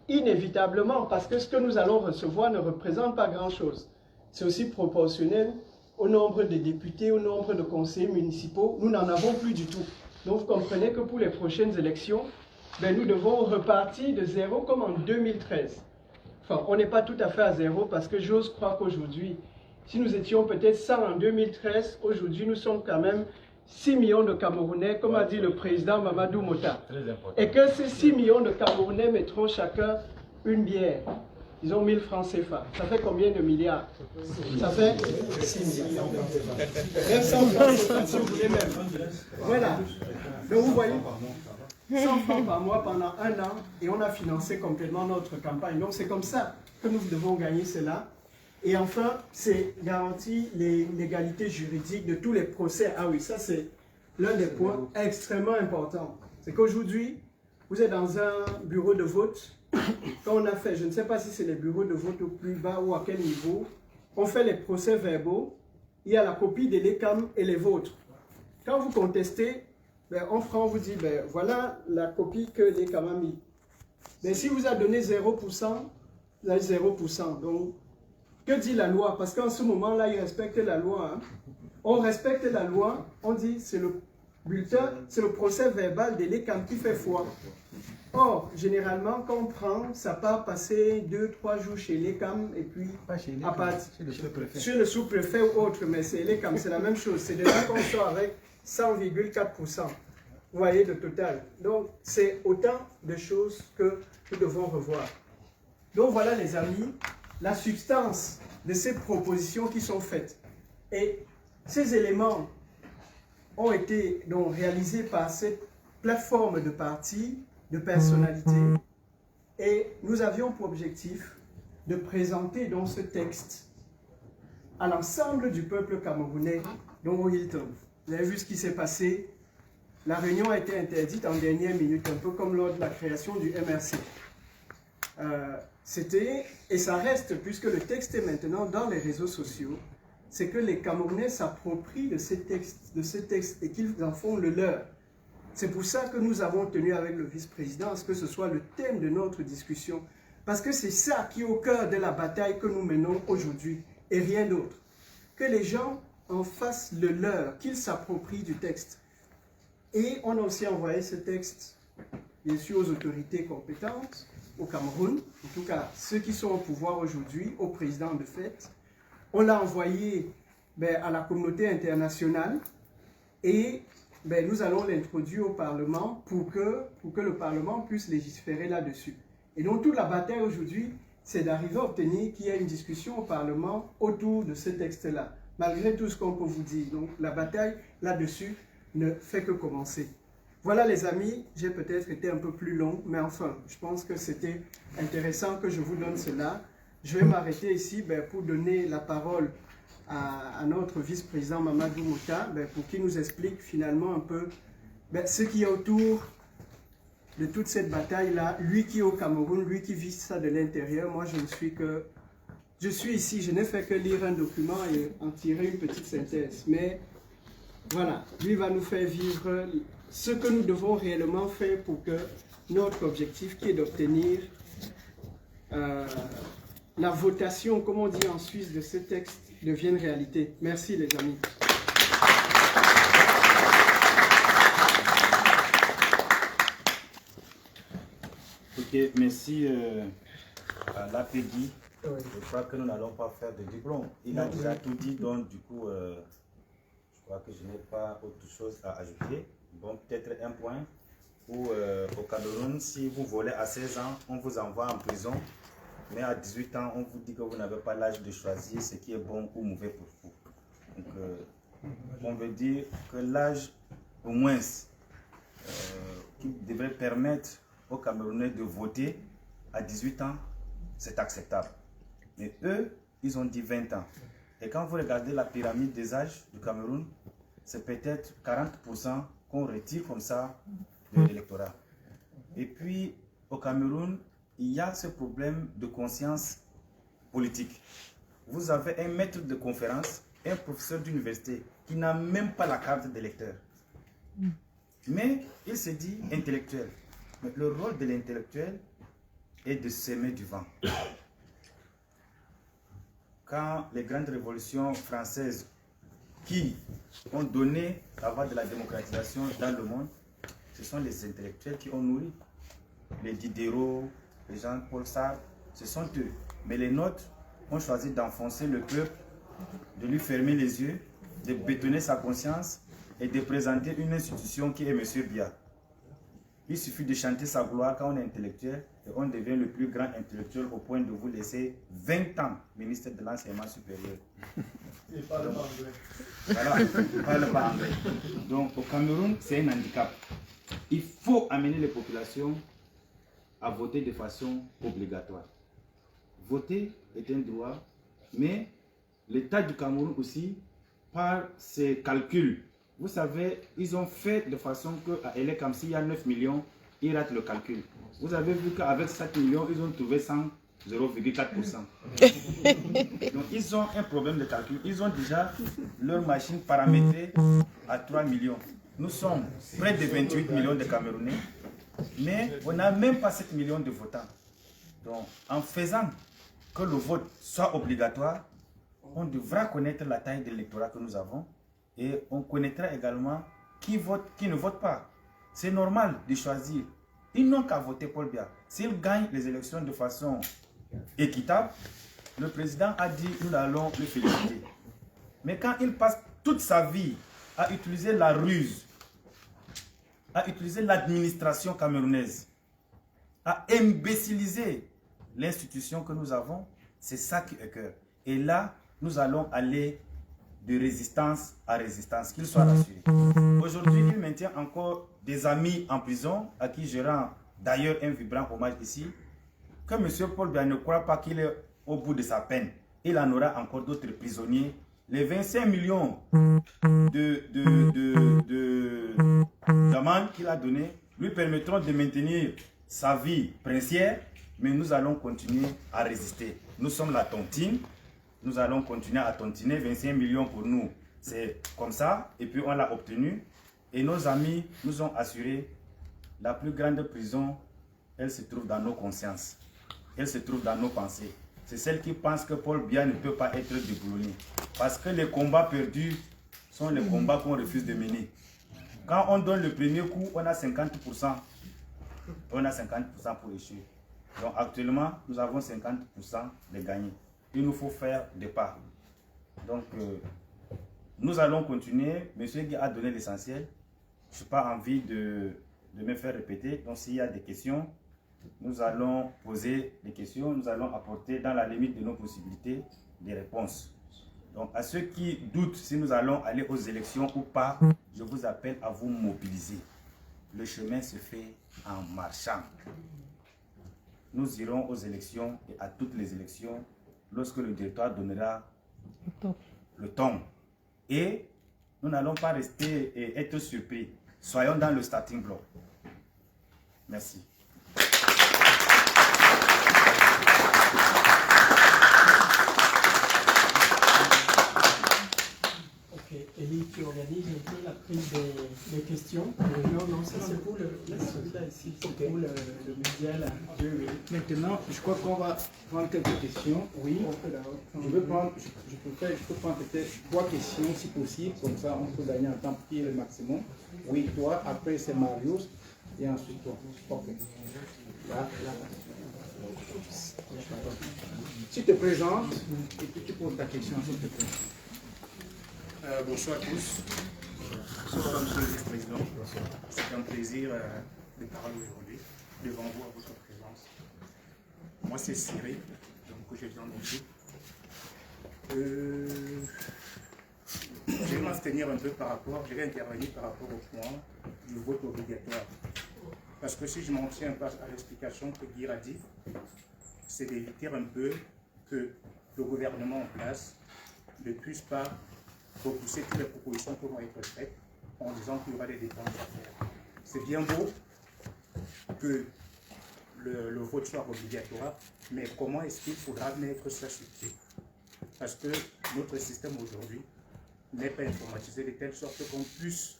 Inévitablement, parce que ce que nous allons recevoir ne représente pas grand-chose. C'est aussi proportionnel au nombre de députés, au nombre de conseillers municipaux. Nous n'en avons plus du tout. Donc vous comprenez que pour les prochaines élections, nous devons repartir de zéro comme en 2013. Enfin, on n'est pas tout à fait à zéro parce que j'ose croire qu'aujourd'hui, si nous étions peut-être 100 en 2013, aujourd'hui nous sommes quand même 6 millions de Camerounais, comme a dit le président Mamadou Mota. Et que ces 6 millions de Camerounais mettront chacun une bière. Ils ont 1000 francs CFA. Ça fait combien de milliards? Ça fait 6 millions. 900 francs CFA, si vous voulez même. Voilà. Donc vous voyez, 100 francs par mois pendant un an, et on a financé complètement notre campagne. Donc c'est comme ça que nous devons gagner cela. Et enfin, c'est garantir l'égalité juridique de tous les procès. Ah oui, ça c'est l'un des points extrêmement importants. C'est qu'aujourd'hui, vous êtes dans un bureau de vote. Quand on a fait, je ne sais pas si c'est les bureaux de vote au plus bas ou à quel niveau, on fait les procès verbaux, il y a la copie de l'ECAM et les vôtres. Quand vous contestez, on vous dit, voilà la copie que l'ECAM a mis. Mais si vous a donné 0%, vous avez 0%. Donc, que dit la loi? Parce qu'en ce moment-là, ils respectent la loi. Hein. On respecte la loi, on dit c'est le bulletin, c'est le procès verbal de l'ECAM qui fait foi. Or, généralement, quand on prend, ça part passer 2-3 jours chez l'ECAM et puis chez le sous-préfet ou autre, mais c'est l'ECAM, c'est la même chose. C'est de là qu'on sort avec 100,4%. Vous voyez, le total. Donc, c'est autant de choses que nous devons revoir. Donc, voilà les amis, la substance de ces propositions qui sont faites. Et ces éléments ont été donc réalisés par cette plateforme de partis, de personnalités, et nous avions pour objectif de présenter dans ce texte à l'ensemble du peuple camerounais, dont au Hilton. Vous avez vu ce qui s'est passé. La réunion a été interdite en dernière minute, un peu comme lors de la création du MRC. C'était, et ça reste, puisque le texte est maintenant dans les réseaux sociaux, c'est que les Camerounais s'approprient de ce texte et qu'ils en font le leur. C'est pour ça que nous avons tenu avec le vice-président à ce que ce soit le thème de notre discussion. Parce que c'est ça qui est au cœur de la bataille que nous menons aujourd'hui et rien d'autre. Que les gens en fassent le leur, qu'ils s'approprient du texte. Et on a aussi envoyé ce texte, bien sûr, aux autorités compétentes, au Cameroun, en tout cas ceux qui sont au pouvoir aujourd'hui, au président de fait. On l'a envoyé à la communauté internationale et nous allons l'introduire au Parlement pour que le Parlement puisse légiférer là-dessus. Et donc toute la bataille aujourd'hui, c'est d'arriver à obtenir qu'il y ait une discussion au Parlement autour de ce texte-là, malgré tout ce qu'on peut vous dire. Donc la bataille là-dessus ne fait que commencer. Voilà les amis, j'ai peut-être été un peu plus long, mais enfin, je pense que c'était intéressant que je vous donne cela. Je vais m'arrêter ici pour donner la parole à notre vice-président Mamadou Mota, pour qu'il nous explique finalement un peu ce qu'il y a autour de toute cette bataille-là. Lui qui est au Cameroun, lui qui vit ça de l'intérieur, moi je suis ici, je n'ai fait que lire un document et en tirer une petite synthèse. Mais voilà, lui va nous faire vivre ce que nous devons réellement faire pour que notre objectif qui est d'obtenir la votation, comme on dit en Suisse, de ce texte devienne réalité. Merci les amis. Ok, merci à l'APEGI. Je crois que nous n'allons pas faire de diplôme. Il a déjà tout dit, donc du coup, je crois que je n'ai pas autre chose à ajouter. Bon, peut-être un point où au Cameroun, si vous volez à 16 ans, on vous envoie en prison. Mais à 18 ans, on vous dit que vous n'avez pas l'âge de choisir ce qui est bon ou mauvais pour vous. Donc, on veut dire que l'âge, au moins, qui devrait permettre aux Camerounais de voter, à 18 ans, c'est acceptable. Mais eux, ils ont dit 20 ans. Et quand vous regardez la pyramide des âges du Cameroun, c'est peut-être 40% qu'on retire comme ça de l'électorat. Et puis, au Cameroun, il y a ce problème de conscience politique. Vous avez un maître de conférence, un professeur d'université qui n'a même pas la carte d'électeur. Mais il se dit intellectuel. Mais le rôle de l'intellectuel est de s'aimer du vent. Quand les grandes révolutions françaises qui ont donné la voie de la démocratisation dans le monde, ce sont les intellectuels qui ont nourri. Les Diderot, les Jean-Paul Sartre, ce sont eux. Mais les nôtres ont choisi d'enfoncer le peuple, de lui fermer les yeux, de bétonner sa conscience et de présenter une institution qui est M. Biya. Il suffit de chanter sa gloire quand on est intellectuel et on devient le plus grand intellectuel au point de vous laisser 20 ans ministre de l'enseignement supérieur. Il parle pas anglais. Voilà, il parle pas anglais. Donc au Cameroun, c'est un handicap. Il faut amener les populations à voter de façon obligatoire. Voter est un droit, mais l'État du Cameroun aussi, par ses calculs, vous savez, ils ont fait de façon qu'à Elé Kamsi, il y a 9 millions, ils ratent le calcul. Vous avez vu qu'avec 7 millions, ils ont trouvé 0,4%. Donc ils ont un problème de calcul. Ils ont déjà leur machine paramétrée à 3 millions. Nous sommes près de 28 millions de Camerounais, mais on n'a même pas 7 millions de votants. Donc en faisant que le vote soit obligatoire, on devra connaître la taille de l'électorat que nous avons et on connaîtra également qui vote, qui ne vote pas. C'est normal de choisir. Ils n'ont qu'à voter Paul Biya. S'il gagne les élections de façon équitable, le président a dit nous allons le féliciter. Mais quand il passe toute sa vie à utiliser la ruse, à utiliser l'administration camerounaise, à imbéciliser l'institution que nous avons, c'est ça qui écoeure. Et là, nous allons aller de résistance à résistance, qu'il soit rassuré. Aujourd'hui, il maintient encore des amis en prison, à qui je rends d'ailleurs un vibrant hommage ici, que M. Paul Biya ne croit pas qu'il est au bout de sa peine. Il en aura encore d'autres prisonniers. Les 25 millions d'amendes qu'il a donné lui permettront de maintenir sa vie princière, mais nous allons continuer à résister. Nous sommes la tontine. Nous allons continuer à tontiner. 25 millions pour nous, c'est comme ça. Et puis on l'a obtenu. Et nos amis nous ont assuré la plus grande prison, elle se trouve dans nos consciences. Elle se trouve dans nos pensées. C'est celle qui pense que Paul Biya ne peut pas être déboulonné. Parce que les combats perdus sont les combats qu'on refuse de mener. Quand on donne le premier coup, on a 50%. On a 50% pour échouer. Donc actuellement, nous avons 50% de gagnés. Il nous faut faire des pas. Donc, nous allons continuer. Monsieur Guy a donné l'essentiel. Je n'ai pas envie de me faire répéter. Donc, s'il y a des questions, nous allons poser des questions. Nous allons apporter, dans la limite de nos possibilités, des réponses. Donc, à ceux qui doutent si nous allons aller aux élections ou pas, je vous appelle à vous mobiliser. Le chemin se fait en marchant. Nous irons aux élections et à toutes les élections lorsque le directoire donnera le ton. Et nous n'allons pas rester et être surpris. Soyons dans le starting block. Merci. Ok, Elie, tu organises un peu la prise des questions. Non, ça c'est pour celui-là ici, c'est pour le média là. Maintenant, je crois qu'on va prendre quelques questions. Oui, je peux prendre peut-être 3 questions si possible, comme ça on peut gagner un temps qui est le maximum. Oui, toi, après c'est Marius, et ensuite toi. Ok. Là. Tu te présentes et puis tu poses ta question, s'il te plaît. Bonsoir à tous. Bonsoir Monsieur le Vice-président. C'est un plaisir de parler aujourd'hui devant vous à votre présence. Moi c'est Cyril, donc je viens d'Égypte. Je vais m'abstenir un peu je vais intervenir par rapport au point du vote obligatoire. Parce que si je m'en tiens à l'explication que Guy a dit, c'est d'éviter un peu que le gouvernement en place ne puisse pas repousser toutes les propositions qui vont être faites en disant qu'il y aura des dépenses à faire. C'est bien beau que le vote soit obligatoire, mais comment est-ce qu'il faudra mettre ça sur pied? Parce que notre système aujourd'hui n'est pas informatisé de telle sorte qu'on puisse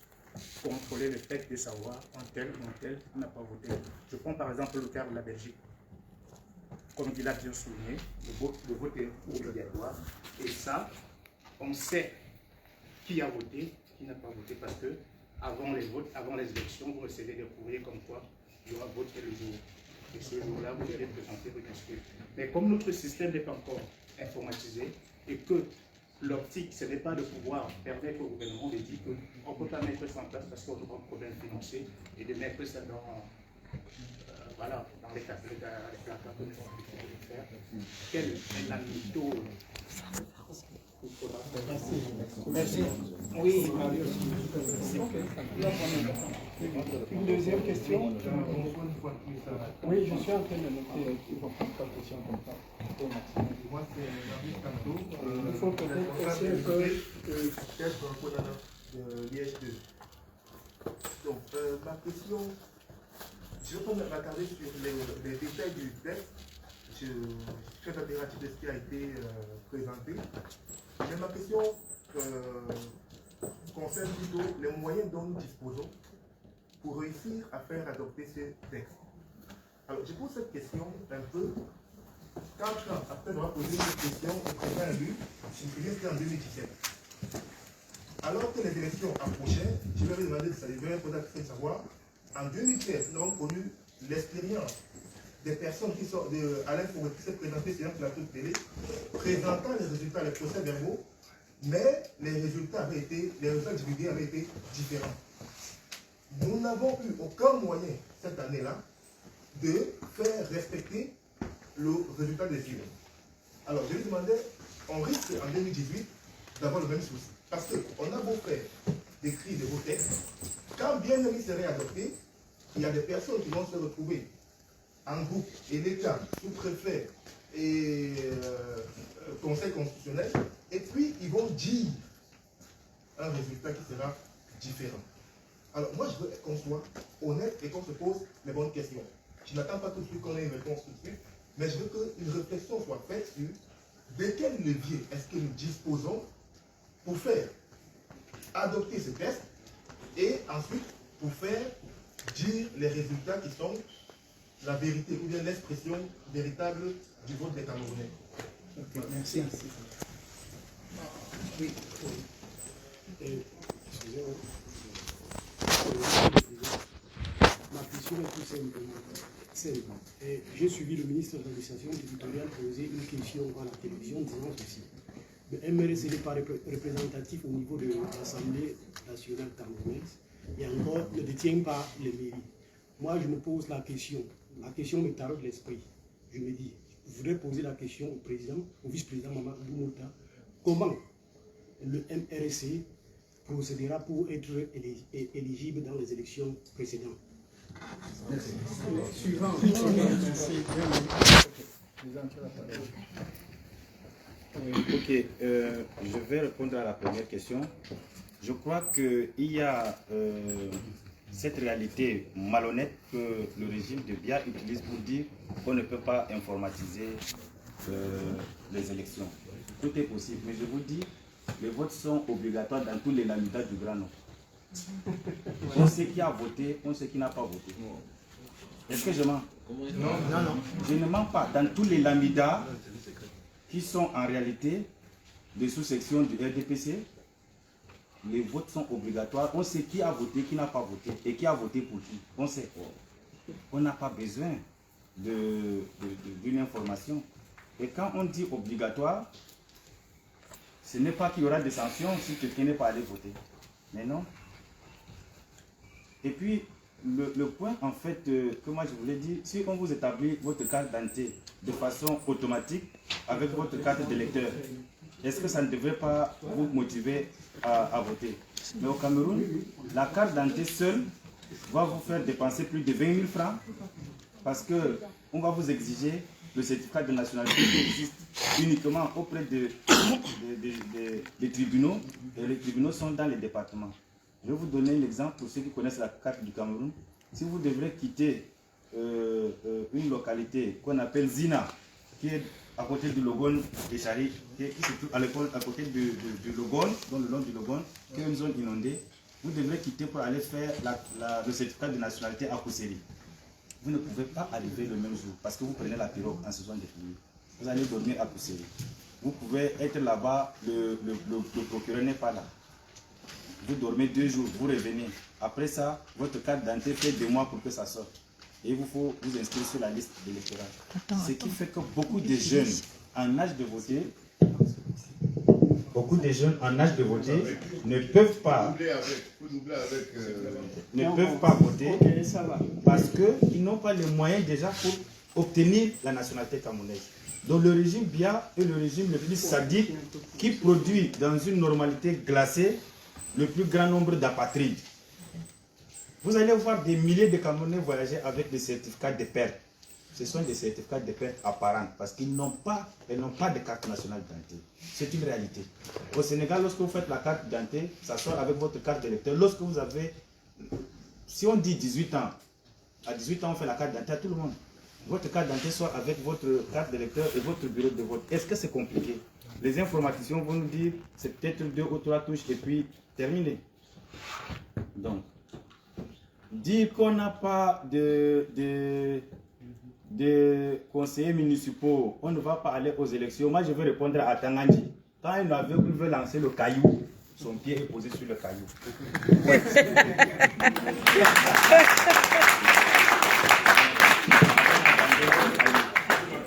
contrôler le fait de savoir un tel ou un tel n'a pas voté. Je prends par exemple le cas de la Belgique. Comme il a bien souligné, le vote est obligatoire. Et ça, on sait qui a voté, qui n'a pas voté, parce que avant les votes, avant les élections, vous recevez des courriers comme quoi il y aura vote le jour. Et ce jour-là, vous allez présenter votre inscription. Mais comme notre système n'est pas encore informatisé et que l'optique, ce n'est pas de pouvoir permettre au gouvernement de dire qu'on ne peut pas mettre ça en place parce qu'on a un problème financier et de mettre ça dans, voilà, dans les placards que nous avons de faire. Quelle est la méthode? Merci. Oui, Marius. Une deuxième question? Oui, je suis en train de noter. Il faut prendre ta question comme ça. Moi, c'est Marius Kanto. Il faut peut-être essayer chef de l'IH2. Donc, ma question, je vais m'attarder sur les détails du texte. Je suis très admiratif de ce qui a été présenté. Mais ma question concerne plutôt les moyens dont nous disposons pour réussir à faire adopter ce texte. Alors, je pose cette question un peu 4 ans après avoir posé une question au président élu, c'était en 2017. Alors que les élections approchaient, je leur ai demandé de savoir, en 2016, nous avons connu l'expérience des personnes qui sont Alain Fouret qui s'est présenté sur un plateau de télé, présentant les résultats, les procès-verbaux, mais les résultats divulgués avaient été différents. Nous n'avons eu aucun moyen cette année-là de faire respecter le résultat des urnes. Alors je lui demandais, on risque en 2018 d'avoir le même souci. Parce qu'on a beau faire d'écrire de beaux textes, quand bien même il serait adopté, il y a des personnes qui vont se retrouver en groupe et l'État, sous-préfet et conseil constitutionnel, et puis ils vont dire un résultat qui sera différent. Alors moi je veux qu'on soit honnête et qu'on se pose les bonnes questions. Je n'attends pas tout de suite qu'on ait une réponse tout de suite, mais je veux qu'une réflexion soit faite sur de quel levier est-ce que nous disposons pour faire adopter ce texte et ensuite pour faire dire les résultats qui sont la vérité ou bien l'expression véritable du vote des Camerounais. Okay, merci. Oui. Excusez-moi. Ma question est tout simple. J'ai suivi le ministre de l'administration territoriale poser une question à la télévision disant ceci. Le MRC n'est pas représentatif au niveau de l'Assemblée nationale camerounaise et encore ne détient pas les mairies. Moi, je me pose la question me taraude l'esprit. Je me dis, je voudrais poser la question au président, au vice-président Mamadou Mouta, comment le MRC procédera pour être éligible dans les élections précédentes. Merci. Suivant. Ok, je vais répondre à la première question. Je crois qu'il y a cette réalité malhonnête que le régime de Biya utilise pour dire qu'on ne peut pas informatiser les élections. Tout est possible, mais je vous dis, les votes sont obligatoires dans tous les lamidas du Grand Nord. On sait qui a voté, on sait qui n'a pas voté. Est-ce que je mens? Non. Je ne mens pas. Dans tous les lamidas qui sont en réalité des sous-sections du RDPC, les votes sont obligatoires. On sait qui a voté, qui n'a pas voté et qui a voté pour qui. On sait. On n'a pas besoin d'une information. Et quand on dit obligatoire, ce n'est pas qu'il y aura des sanctions si quelqu'un n'est pas allé voter. Mais non. Et puis, le point en fait que moi je voulais dire, si on vous établit votre carte d'identité de façon automatique avec votre carte d'électeur, est-ce que ça ne devrait pas vous motiver à voter? Mais au Cameroun, la carte d'identité seule va vous faire dépenser plus de 20 000 francs parce qu'on va vous exiger le certificat de nationalité qui existe uniquement auprès des tribunaux, et les tribunaux sont dans les départements. Je vais vous donner l'exemple pour ceux qui connaissent la carte du Cameroun. Si vous devrez quitter une localité qu'on appelle Zina, qui est à côté du Logon et Chari, qui se trouve à côté du Logon, dans le long du Logon, qui est une zone inondée, vous devrez quitter pour aller faire le certificat de nationalité à Kousseri. Vous ne pouvez pas arriver le même jour parce que vous prenez la pirogue en saison de pluie. Vous allez dormir à Kousseri. Vous pouvez être là-bas, le procureur n'est pas là. Vous dormez 2 jours, vous revenez. Après ça, votre carte d'identité fait 2 mois pour que ça sorte. Et il vous faut vous inscrire sur la liste électorale. Ce qui fait que beaucoup de jeunes en âge de voter, ne peuvent pas voter parce qu'ils n'ont pas les moyens déjà pour obtenir la nationalité camerounaise. Donc le régime Biya est le régime le plus sadique qui produit dans une normalité glacée le plus grand nombre d'apatrides. Vous allez voir des milliers de Camerounais voyager avec des certificats de perte. Ce sont des certificats de perte apparents parce qu'ils n'ont pas de carte nationale d'identité. C'est une réalité. Au Sénégal, lorsque vous faites la carte d'identité, ça sort avec votre carte d'électeur. Lorsque vous avez, si on dit 18 ans, à 18 ans on fait la carte d'identité à tout le monde. Votre carte d'identité sort avec votre carte d'électeur et votre bureau de vote. Est-ce que c'est compliqué? Les informaticiens vont nous dire c'est peut-être 2 ou 3 touches et puis terminé. Donc, dire qu'on n'a pas de conseillers municipaux, on ne va pas aller aux élections. Moi, je vais répondre à Tangandji. Quand un aveugle veut lancer le caillou, son pied est posé sur le caillou.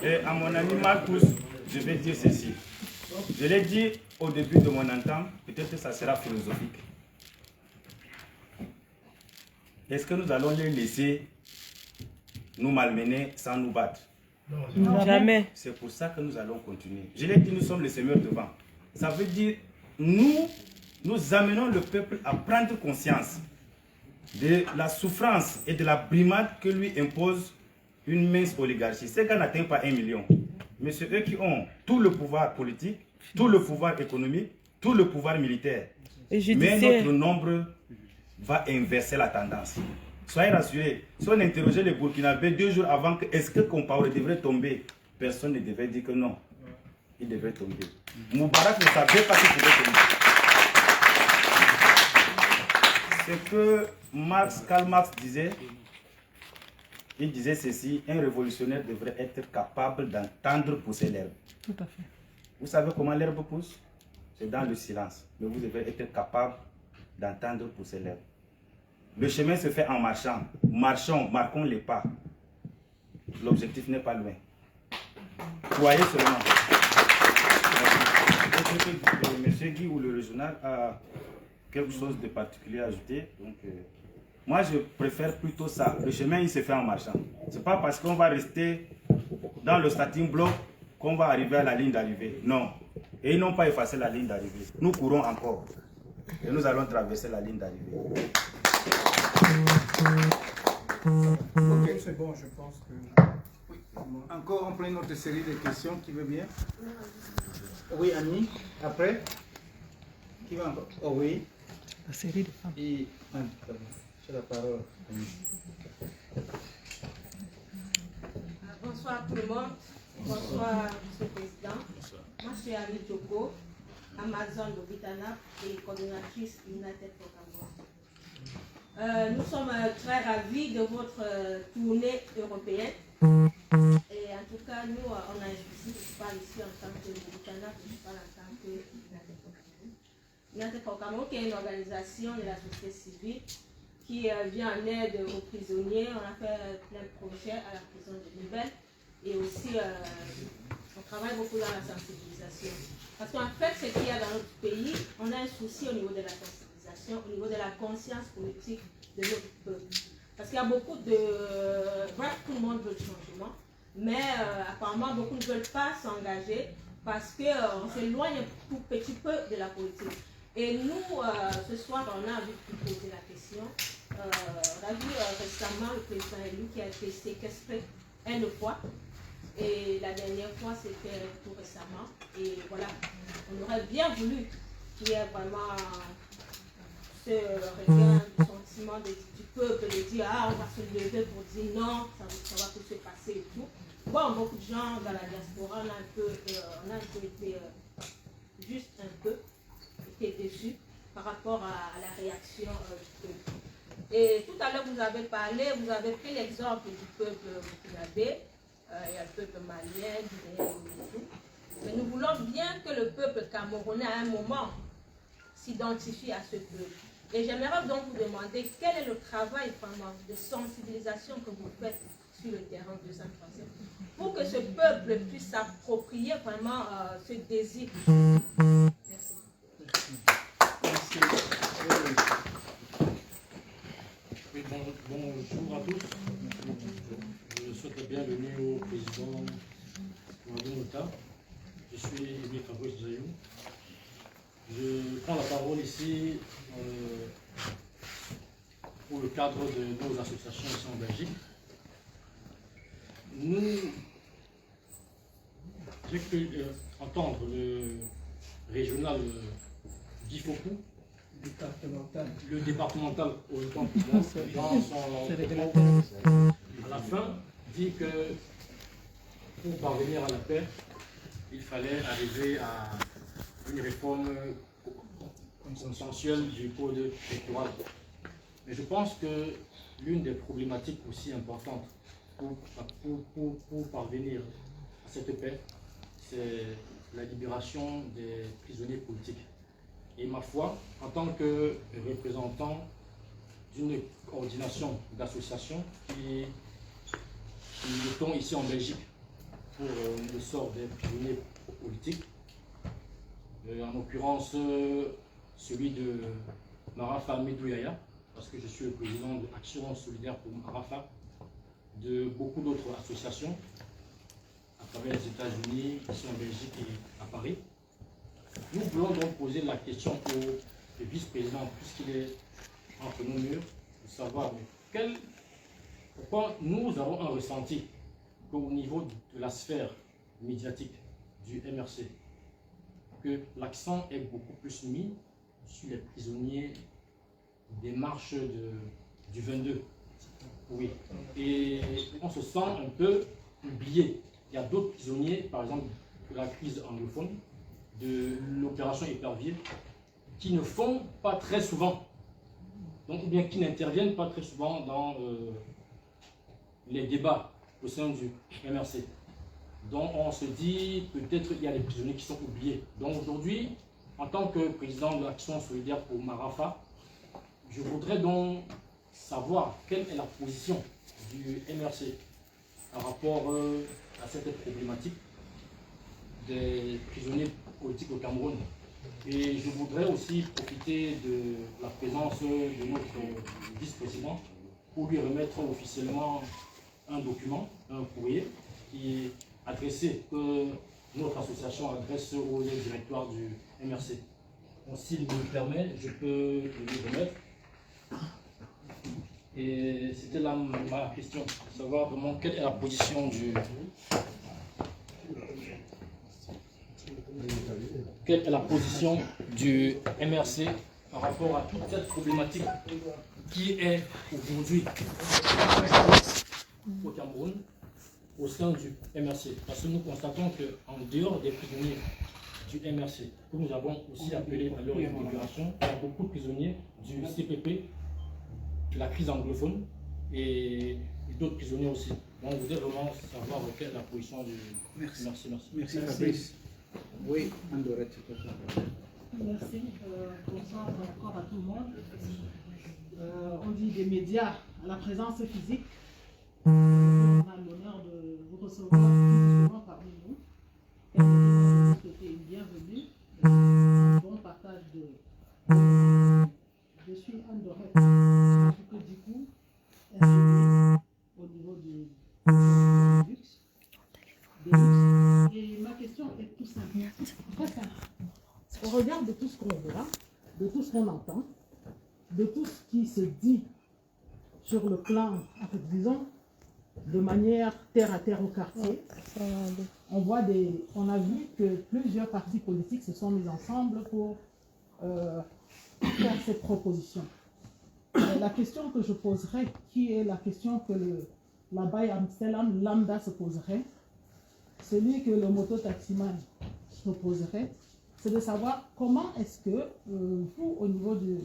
Et à mon ami Marcus, je vais dire ceci. Je l'ai dit au début de mon entame, peut-être que ça sera philosophique. Est-ce que nous allons les laisser nous malmener sans nous battre? Non, jamais. C'est pour ça que nous allons continuer. Je l'ai dit, nous sommes les semeurs de vent. Ça veut dire, nous amenons le peuple à prendre conscience de la souffrance et de la brimade que lui impose une mince oligarchie. Ces gars n'atteignent pas 1 million. Mais c'est eux qui ont tout le pouvoir politique, tout le pouvoir économique, tout le pouvoir militaire. Mais notre nombre va inverser la tendance. Soyez rassurés, si on interrogeait les Burkinabés 2 jours avant que est-ce que Compaoré devrait tomber, personne ne devait dire que non. Il devrait tomber. Moubarak ne savait pas qu'il pouvait tomber. C'est que Karl Marx disait, il disait ceci, un révolutionnaire devrait être capable d'entendre pousser l'herbe. Tout à fait. Vous savez comment l'herbe pousse? C'est dans le silence. Mais vous devez être capable d'entendre pousser l'herbe. Le chemin se fait en marchant. Marchons, marquons les pas. L'objectif n'est pas loin. Croyez seulement. Monsieur Guy ou le régional a quelque chose de particulier à ajouter. Donc, moi, je préfère plutôt ça. Le chemin, il se fait en marchant. Ce n'est pas parce qu'on va rester dans le starting block qu'on va arriver à la ligne d'arrivée. Non. Et ils n'ont pas effacé la ligne d'arrivée. Nous courons encore. Et nous allons traverser la ligne d'arrivée. Ok, c'est bon, je pense que... Oui. Encore, on prend une autre série de questions, qui veut bien? Oui, Annie, après? Qui va encore? Oh oui. La série de femmes. Et Annie, j'ai la parole. Bonsoir tout le monde. Bonsoir, Monsieur le Président. Bonsoir. Moi, je suis Annie Toko, Amazon Lobitana et coordonnatrice United for Cameroun. Nous sommes très ravis de votre tournée européenne. Et en tout cas, nous, on a un souci. Je parle ici en tant que Lobitana, je parle en tant que United for Cameroun. United for Cameroun, qui est une organisation de la société civile qui vient en aide aux prisonniers. On a fait plein de projets à la prison de Libelle. Et aussi, on travaille beaucoup dans la sensibilisation. Parce qu'en fait, ce qu'il y a dans notre pays, on a un souci au niveau de la sensibilisation, au niveau de la conscience politique de notre peuple. Parce qu'il y a beaucoup de... Bref, tout le monde veut le changement, mais apparemment, beaucoup ne veulent pas s'engager parce qu'on s'éloigne un tout petit peu de la politique. Et nous, ce soir, on a envie de poser la question. on a vu récemment le président élu qui a été séquestré une fois. Et la dernière fois, c'était tout récemment. Et voilà, on aurait bien voulu qu'il y ait vraiment ce regard, le sentiment du peuple de dire ah, on va se lever pour dire non, ça va tout se passer et tout. Bon, beaucoup de gens dans la diaspora, on a un peu été juste un peu été déçus par rapport à la réaction du peuple. Et tout à l'heure, vous avez parlé, vous avez pris l'exemple du peuple burkinabé, il y a le peuple malien, guinéen et tout. Mais nous voulons bien que le peuple camerounais, à un moment, s'identifie à ce peuple. Et j'aimerais donc vous demander quel est le travail vraiment de sensibilisation que vous faites sur le terrain de Saint-Français pour que ce peuple puisse s'approprier vraiment ce désir. Merci. Oui, bonjour à tous. Je souhaite la bienvenue au président Ouadou-Mouta. Je suis Émile Fabrice Zayou. Je prends la parole ici pour le cadre de nos associations ici en Belgique. J'ai pu entendre le régional Gifoku, le départemental dans son à la fin dit que pour parvenir à la paix, il fallait arriver à une réforme consensuelle du code électoral. Mais je pense que l'une des problématiques aussi importantes pour parvenir à cette paix, c'est la libération des prisonniers politiques. Et ma foi, en tant que représentant d'une coordination d'associations qui luttons ici en Belgique pour le sort des prisonniers politiques, en l'occurrence celui de Marafa Medouyaya, parce que je suis le président de Action Solidaire pour Marafa, de beaucoup d'autres associations à travers les États-Unis, ici en Belgique et à Paris. Nous voulons donc poser la question au vice-président, puisqu'il est entre nos murs, de savoir pourquoi nous avons un ressenti qu'au niveau de la sphère médiatique du MRC, que l'accent est beaucoup plus mis sur les prisonniers des marches du 22. Oui. Et on se sent un peu oublié. Il y a d'autres prisonniers, par exemple de la crise anglophone, de l'opération Épervier, qui ne font pas très souvent, donc, ou bien qui n'interviennent pas très souvent dans les débats au sein du MRC. Donc on se dit peut-être qu'il y a des prisonniers qui sont oubliés. Donc aujourd'hui, en tant que président de l'Action Solidaire pour Marafa, je voudrais donc savoir quelle est la position du MRC par rapport à cette problématique des prisonniers politiques au Cameroun. Et je voudrais aussi profiter de la présence de notre vice-président pour lui remettre officiellement un document, un courrier qui est adressé, que notre association adresse au directoire du MRC. Donc, s'il me permet, je peux lui remettre. Et c'était là ma question, savoir vraiment quelle est la position du... Quelle est la position du MRC par rapport à toute cette problématique qui est aujourd'hui au Cameroun, au sein du MRC. Parce que nous constatons qu'en dehors des prisonniers du MRC, que nous avons aussi appelé à leur libération, il y a beaucoup de prisonniers du CPP, de la crise anglophone et d'autres prisonniers aussi. Donc, on voudrait vraiment savoir quelle est la position du MRC. Merci Fabrice. Oui, Andorette, c'est ça. Merci. Bonsoir encore à tout le monde. On dit des médias à la présence physique. On a l'honneur de vous recevoir physiquement parmi nous. C'était une bienvenue. Un bon partage de... Je suis Andorette. Que du coup, au niveau du luxe. Et ma question est tout simple. Très simple. Au regard de tout ce qu'on voit, de tout ce qu'on entend, de tout ce qui se dit sur le plan, en fait, disons, de manière terre à terre au quartier. On a vu que plusieurs partis politiques se sont mis ensemble pour faire cette proposition. La question que je poserai, qui est la question que la Baye Amsterdam lambda se poserait, celui que le moto-taximan se poserait, c'est de savoir comment est-ce que vous, au niveau du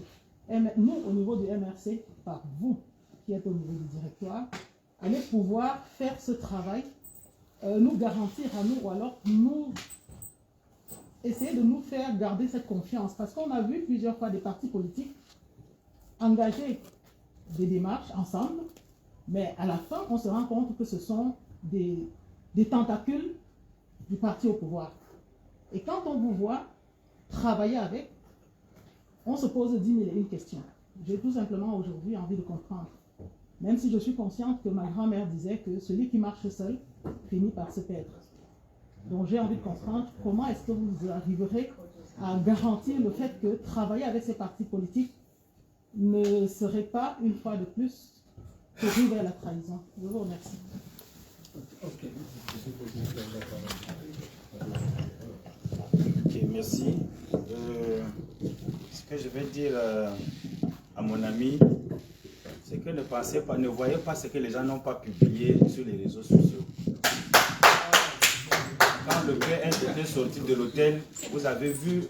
MRC, par vous qui êtes au niveau du directoire, allez pouvoir faire ce travail, nous garantir à nous, ou alors nous essayer de nous faire garder cette confiance. Parce qu'on a vu plusieurs fois des partis politiques engager des démarches ensemble, mais à la fin, on se rend compte que ce sont des tentacules du parti au pouvoir. Et quand on vous voit travailler avec, on se pose 10 000 et une questions. J'ai tout simplement aujourd'hui envie de comprendre. Même si je suis consciente que ma grand-mère disait que celui qui marche seul finit par se perdre. Donc j'ai envie de comprendre comment est-ce que vous arriverez à garantir le fait que travailler avec ces partis politiques ne serait pas, une fois de plus, tourné vers la trahison. Je vous remercie. Ok, merci. Ce que je vais dire à mon ami, c'est que ne voyez pas ce que les gens n'ont pas publié sur les réseaux sociaux. Quand le PN était sorti de l'hôtel, vous avez vu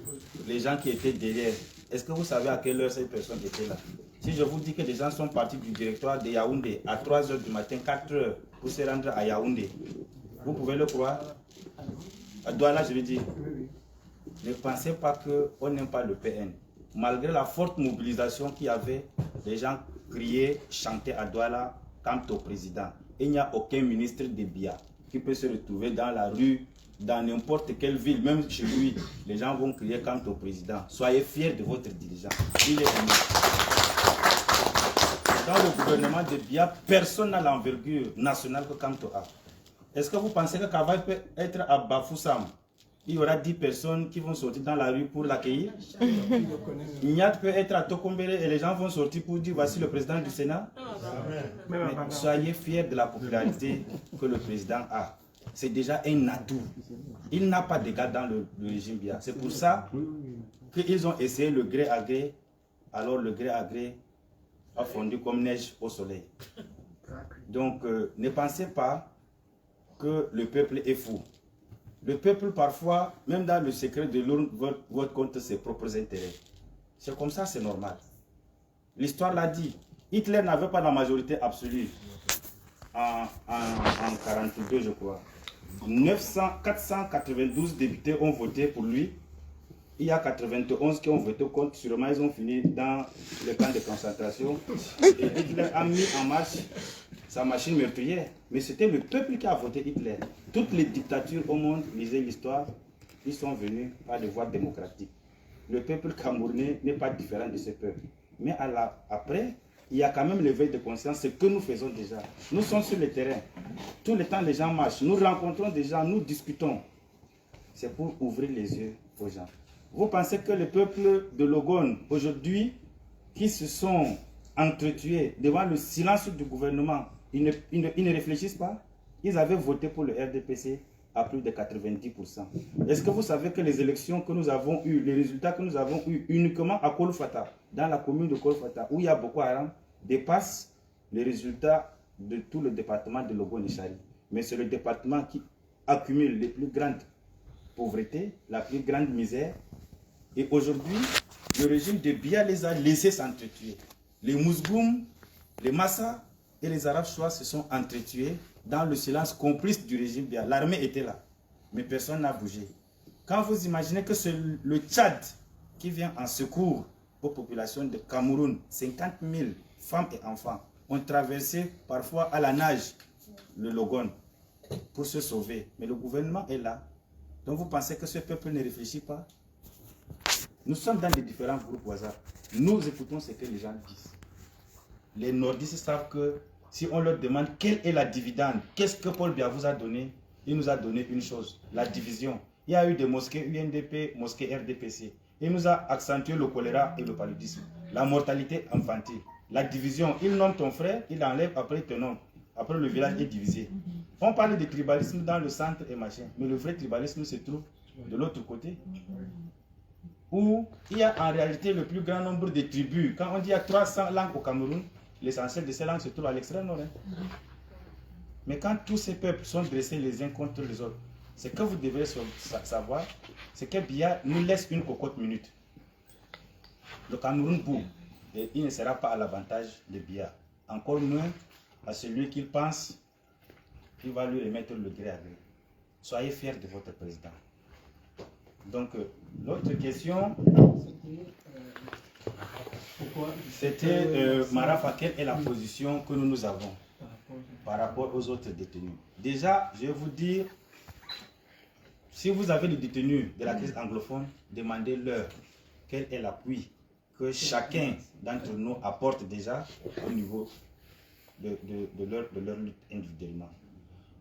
les gens qui étaient derrière. Est-ce que vous savez à quelle heure ces personnes étaient là? Si je vous dis que des gens sont partis du directoire de Yaoundé à 3 h du matin, 4 h pour se rendre à Yaoundé, vous pouvez le croire? À Douala, je veux dire. Ne pensez pas qu'on n'aime pas le PN. Malgré la forte mobilisation qu'il y avait, les gens criaient, chantaient à Douala quant au président. Il n'y a aucun ministre de BIA qui peut se retrouver dans la rue, dans n'importe quelle ville, même chez lui. Les gens vont crier quant au président. Soyez fiers de votre dirigeant. Il est aimé. Dans le gouvernement de BIA, personne n'a l'envergure nationale que Kanto a. Est-ce que vous pensez que Kavaï peut être à Bafoussam? Il y aura 10 personnes qui vont sortir dans la rue pour l'accueillir. Niat peut être à Tokombele et les gens vont sortir pour dire voici le président du Sénat. Mais soyez fiers de la popularité que le président a. C'est déjà un atout. Il n'a pas d'égal dans le régime BIA. C'est pour ça qu'ils ont essayé le gré à gré. Alors le gré à gré a fondu comme neige au soleil. Donc ne pensez pas que le peuple est fou. Le peuple, parfois, même dans le secret de l'urne, vote contre ses propres intérêts. C'est comme ça, c'est normal. L'histoire l'a dit. Hitler n'avait pas la majorité absolue en 1942, je crois. 492 députés ont voté pour lui. Il y a 91 qui ont voté contre. Sûrement, ils ont fini dans le camp de concentration. Et Hitler a mis en marche sa machine meurtrière. Mais c'était le peuple qui a voté Hitler. Toutes les dictatures au monde, lisez l'histoire, ils sont venus par des voies démocratiques. Le peuple camerounais n'est pas différent de ce peuple. Mais après, il y a quand même l'éveil de conscience, ce que nous faisons déjà. Nous sommes sur le terrain. Tout le temps, les gens marchent. Nous rencontrons des gens, nous discutons. C'est pour ouvrir les yeux aux gens. Vous pensez que le peuple de Logone, aujourd'hui, qui se sont entretués devant le silence du gouvernement, ils ne réfléchissent pas? Ils avaient voté pour le RDPC à plus de 90%. Est-ce que vous savez que les élections que nous avons eues, les résultats que nous avons eus uniquement à Kolfata, dans la commune de Kolfata, où il y a Boko Haram, dépassent les résultats de tout le département de Logone-Chari. Mais c'est le département qui accumule les plus grandes pauvretés, la plus grande misère. Et aujourd'hui, le régime de BIA les a laissés s'entretuer. Les Mousgoum, les Massa et les Arabes Chois se sont entretués dans le silence complice du régime BIA. L'armée était là, mais personne n'a bougé. Quand vous imaginez que c'est le Tchad qui vient en secours aux populations de Cameroun, 50 000 femmes et enfants ont traversé parfois à la nage le Logone pour se sauver. Mais le gouvernement est là. Donc vous pensez que ce peuple ne réfléchit pas? Nous sommes dans les différents groupes voisins. Nous écoutons ce que les gens disent. Les nordistes savent que si on leur demande quelle est la dividende, qu'est-ce que Paul Biya vous a donné, il nous a donné une chose, la division. Il y a eu des mosquées UNDP, mosquées RDPC. Il nous a accentué le choléra et le paludisme, la mortalité infantile, la division, il nomme ton frère, il enlève, après il te nomme. Après le village est divisé. On parle de tribalisme dans le centre et machin, mais le vrai tribalisme se trouve de l'autre côté. Où il y a en réalité le plus grand nombre de tribus. Quand on dit qu'il y a 300 langues au Cameroun, l'essentiel de ces langues se trouve à l'extrême nord. Mais quand tous ces peuples sont dressés les uns contre les autres, ce que vous devez savoir, c'est que Biya nous laisse une cocotte minute. Le Cameroun boue, et il ne sera pas à l'avantage de Biya. Encore moins à celui qui pense qu'il va lui remettre le gré à gré. Soyez fiers de votre président. Donc, l'autre question, c'était, Marafa, quelle est la position que nous avons par rapport aux autres détenus? Déjà, je vais vous dire, si vous avez des détenus de la crise anglophone, demandez-leur quel est l'appui que chacun d'entre nous apporte déjà au niveau de leur lutte individuellement.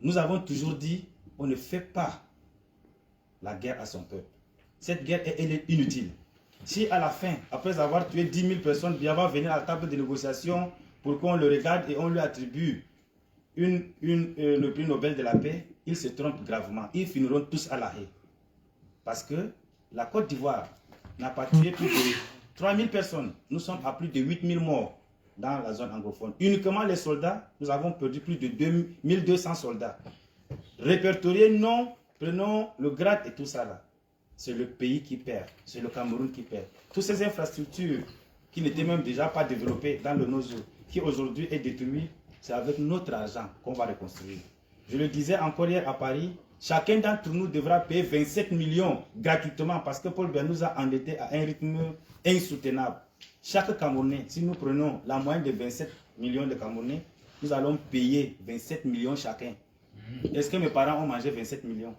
Nous avons toujours dit, on ne fait pas la guerre à son peuple. Cette guerre, elle est inutile. Si à la fin, après avoir tué 10 000 personnes, Biya va venir à la table de négociation pour qu'on le regarde et on lui attribue le prix Nobel de la paix, ils se trompent gravement. Ils finiront tous à la haie. Parce que la Côte d'Ivoire n'a pas tué plus de 3 000 personnes. Nous sommes à plus de 8 000 morts dans la zone anglophone. Uniquement les soldats, nous avons perdu plus de 1200 soldats. Répertoriés, non, prenons le grade et tout ça là. C'est le pays qui perd, c'est le Cameroun qui perd. Toutes ces infrastructures qui n'étaient même déjà pas développées dans le Nozo, qui aujourd'hui est détruit, c'est avec notre argent qu'on va reconstruire. Je le disais encore hier à Paris, chacun d'entre nous devra payer 27 millions gratuitement parce que Paul Biya nous a endettés à un rythme insoutenable. Chaque Camerounais, si nous prenons la moyenne de 27 millions de Camerounais, nous allons payer 27 millions chacun. Est-ce que mes parents ont mangé 27 millions?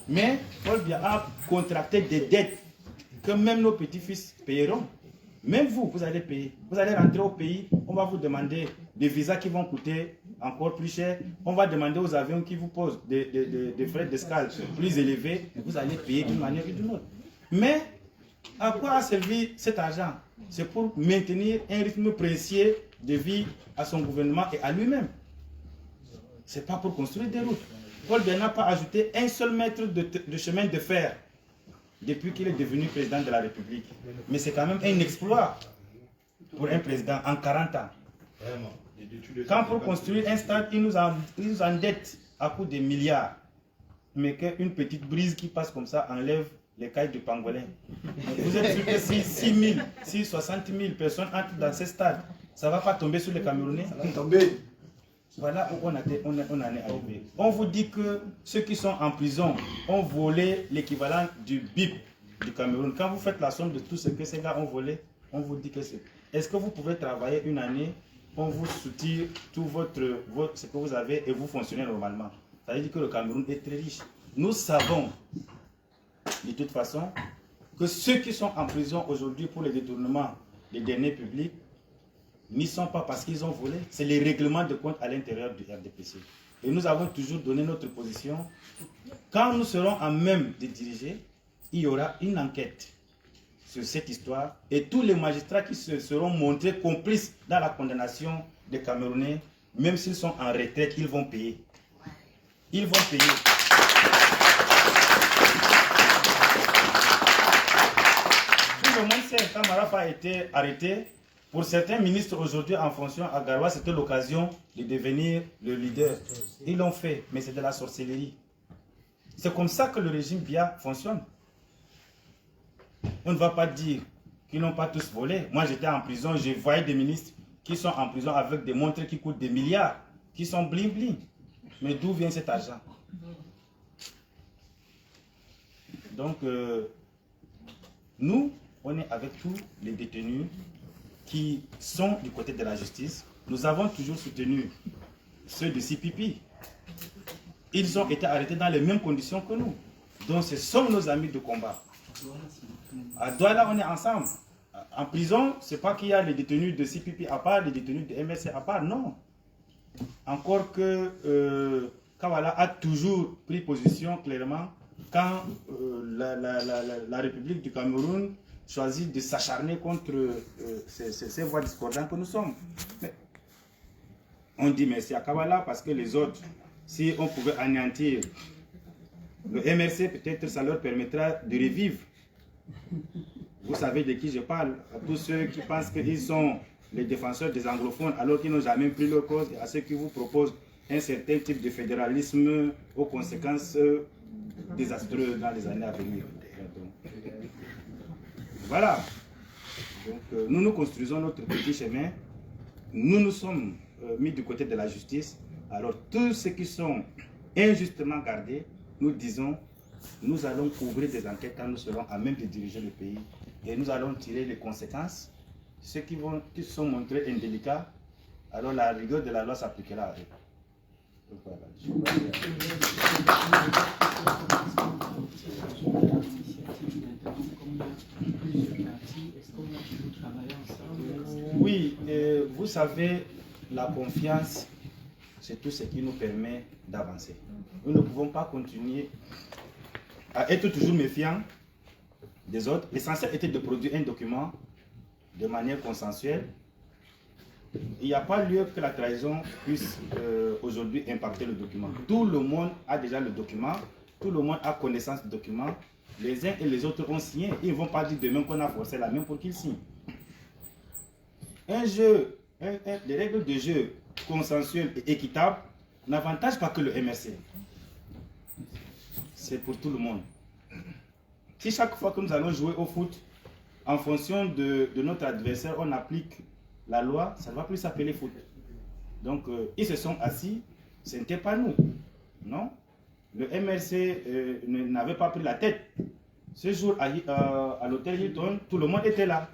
Mais Paul Biya a contracté des dettes que même nos petits-fils payeront. Même vous, vous allez payer. Vous allez rentrer au pays, on va vous demander des visas qui vont coûter encore plus cher. On va demander aux avions qui vous posent des frais d'escale plus élevés. Et vous allez payer d'une manière ou d'une autre. Mais à quoi a servi cet argent? C'est pour maintenir un rythme précieux de vie à son gouvernement et à lui-même. Ce n'est pas pour construire des routes. Paul Biya n'a pas ajouté un seul mètre de chemin de fer depuis qu'il est devenu président de la République. Mais c'est quand même un exploit pour un président en 40 ans. Quand pour construire un stade, il nous endette à coût de milliards. Mais qu'une petite brise qui passe comme ça enlève les cailles du pangolin. Vous êtes sûr que si 60 000 personnes entrent dans ce stade, ça ne va pas tomber sur les Camerounais? Ça va tomber. Voilà où on en est arrivé. On vous dit que ceux qui sont en prison ont volé l'équivalent du BIP du Cameroun. Quand vous faites la somme de tout ce que ces gars ont volé, on vous dit que c'est... Est-ce que vous pouvez travailler une année, on vous soutire tout ce que vous avez et vous fonctionnez normalement? Ça veut dire que le Cameroun est très riche. Nous savons, de toute façon, que ceux qui sont en prison aujourd'hui pour les détournements des deniers publics n'y sont pas parce qu'ils ont volé. C'est les règlements de compte à l'intérieur du RDPC. Et nous avons toujours donné notre position. Quand nous serons en même de diriger, il y aura une enquête sur cette histoire et tous les magistrats qui se seront montrés complices dans la condamnation des Camerounais, même s'ils sont en retraite, ils vont payer. Ils vont payer. Tout le monde sait, quand Marafa a été arrêté, pour certains ministres aujourd'hui en fonction à Garoua, c'était l'occasion de devenir le leader. Ils l'ont fait, mais c'est de la sorcellerie. C'est comme ça que le régime Biya fonctionne. On ne va pas dire qu'ils n'ont pas tous volé. Moi j'étais en prison, je voyais des ministres qui sont en prison avec des montres qui coûtent des milliards, qui sont bling bling. Mais d'où vient cet argent? Donc, nous, on est avec tous les détenus qui sont du côté de la justice. Nous avons toujours soutenu ceux de CPP. Ils ont été arrêtés dans les mêmes conditions que nous. Donc ce sont nos amis de combat. À Douala, on est ensemble. En prison, ce n'est pas qu'il y a les détenus de CPP à part, les détenus de MSC à part, non. Encore que Kawala a toujours pris position clairement quand la République du Cameroun choisi de s'acharner contre ces voix discordantes que nous sommes. Mais on dit merci à Kabbalah parce que les autres, si on pouvait anéantir le MRC, peut-être ça leur permettra de revivre. Vous savez de qui je parle, à tous ceux qui pensent qu'ils sont les défenseurs des anglophones alors qu'ils n'ont jamais pris leur cause, et à ceux qui vous proposent un certain type de fédéralisme aux conséquences désastreuses dans les années à venir. Voilà. Donc, nous nous construisons notre petit chemin. Nous nous sommes mis du côté de la justice. Alors, tous ceux qui sont injustement gardés, nous disons, nous allons ouvrir des enquêtes quand nous serons à même de diriger le pays. Et nous allons tirer les conséquences. Ceux qui se sont montrés indélicats, alors la rigueur de la loi s'appliquera à eux. Donc, voilà. Oui, vous savez, la confiance, c'est tout ce qui nous permet d'avancer. Nous ne pouvons pas continuer à être toujours méfiants des autres. L'essentiel était de produire un document de manière consensuelle. Il n'y a pas lieu que la trahison puisse aujourd'hui impacter le document. Tout le monde a déjà le document, tout le monde a connaissance du document. Les uns et les autres ont signé. Ils ne vont pas dire demain qu'on a forcé la main pour qu'ils signent. Un jeu, des règles de jeu consensuelles et équitables n'avantage pas que le MRC. C'est pour tout le monde. Si chaque fois que nous allons jouer au foot, en fonction de notre adversaire, on applique la loi, ça ne va plus s'appeler foot. Donc, ils se sont assis, ce n'était pas nous. Non? Le MRC n'avait pas pris la tête. Ce jour, à l'hôtel Hilton, tout le monde était là.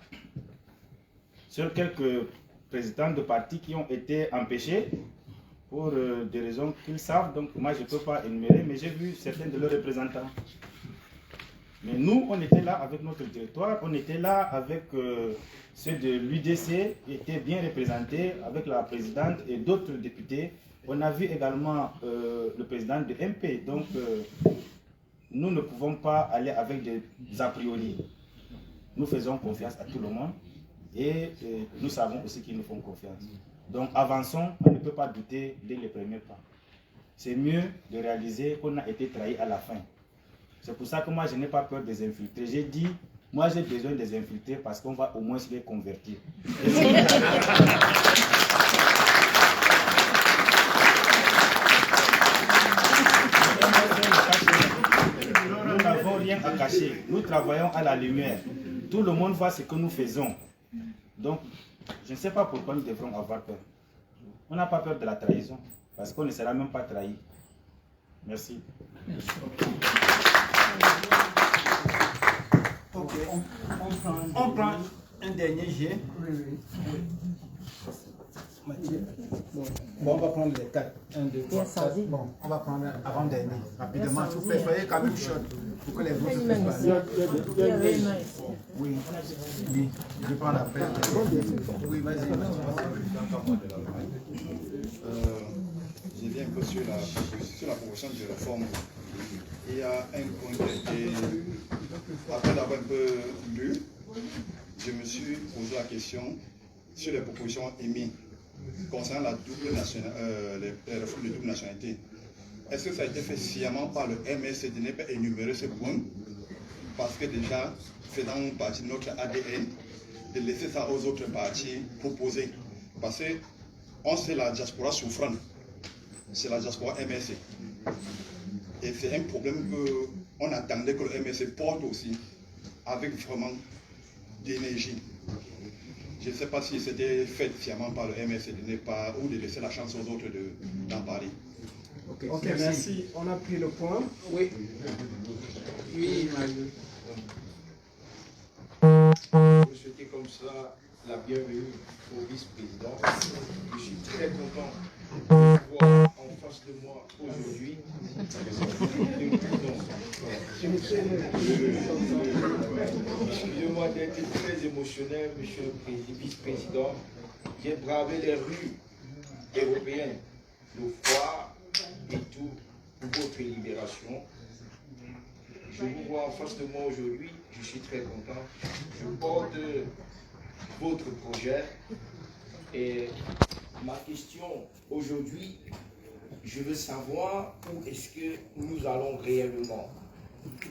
Seuls quelques présidents de partis qui ont été empêchés pour des raisons qu'ils savent. Donc, moi, je ne peux pas énumérer, mais j'ai vu certains de leurs représentants. Mais nous, on était là avec notre territoire, on était là avec ceux de l'UDC, qui étaient bien représentés, avec la présidente et d'autres députés. On a vu également le président de MP. Donc, nous ne pouvons pas aller avec des a priori. Nous faisons confiance à tout le monde et nous savons aussi qu'ils nous font confiance. Donc, avançons, on ne peut pas douter dès les premiers pas. C'est mieux de réaliser qu'on a été trahi à la fin. C'est pour ça que moi, je n'ai pas peur des infiltrés. J'ai dit, moi, j'ai besoin des infiltrés parce qu'on va au moins se les convertir. Nous n'avons rien à cacher. Nous travaillons à la lumière. Tout le monde voit ce que nous faisons. Donc, je ne sais pas pourquoi nous devrons avoir peur. On n'a pas peur de la trahison parce qu'on ne sera même pas trahi. Merci. Ok, on prend un dernier jet. Bon, on va prendre les 4. 1, 2, 3, 4. Bon, on va prendre avant-dernier, rapidement. S'il vous plaît, soyez quand même chaud pour que les autres se préparent. Oui, oui, je prends la paire. Oui, vas-y. Je viens un peu sur la proposition de réforme. Il y a un point qui a été, après l'avoir un peu lu, je me suis posé la question sur les propositions émises concernant la les réformes de double nationalité. Est-ce que ça a été fait sciemment par le MRC de ne pas énumérer ce point? Parce que déjà, faisant partie de notre ADN, de laisser ça aux autres partis proposer. Parce qu'on sait la diaspora souffrante. C'est la diaspora MRC. Et c'est un problème qu'on attendait que le MRC porte aussi, avec vraiment d'énergie. Je ne sais pas si c'était fait sciemment par le MRC de ne pas, ou de laisser la chance aux autres d'en parler. Ok, merci. On a pris le point. Oui. Oui, Marie. Je souhaiter comme ça la bienvenue au vice-président. Je suis très content de voir en face de moi aujourd'hui. Excusez-moi d'être très émotionnel, monsieur le vice-président. J'ai bravé les rues européennes, le froid et tout pour votre libération. je vous vois en face de moi aujourd'hui, je suis très content. Je porte votre projet et ma question aujourd'hui, je veux savoir où est-ce que nous allons réellement.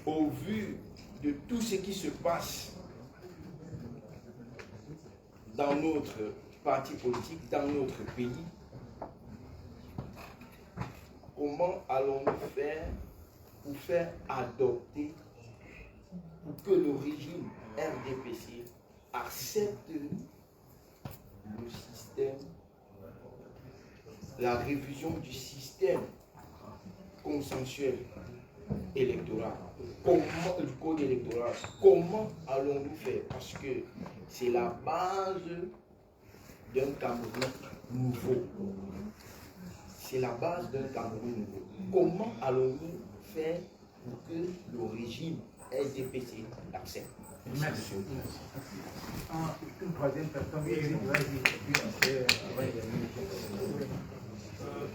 Au vu de tout ce qui se passe dans notre parti politique, dans notre pays, comment allons-nous faire pour faire adopter, pour que le régime RDPC accepte le système, la révision du système consensuel électoral, du code électoral. Comment allons-nous faire? Parce que c'est la base d'un Cameroun nouveau. C'est la base d'un Cameroun nouveau. Comment allons-nous faire pour que le régime SDPC l'accepte? Merci. Une troisième personne,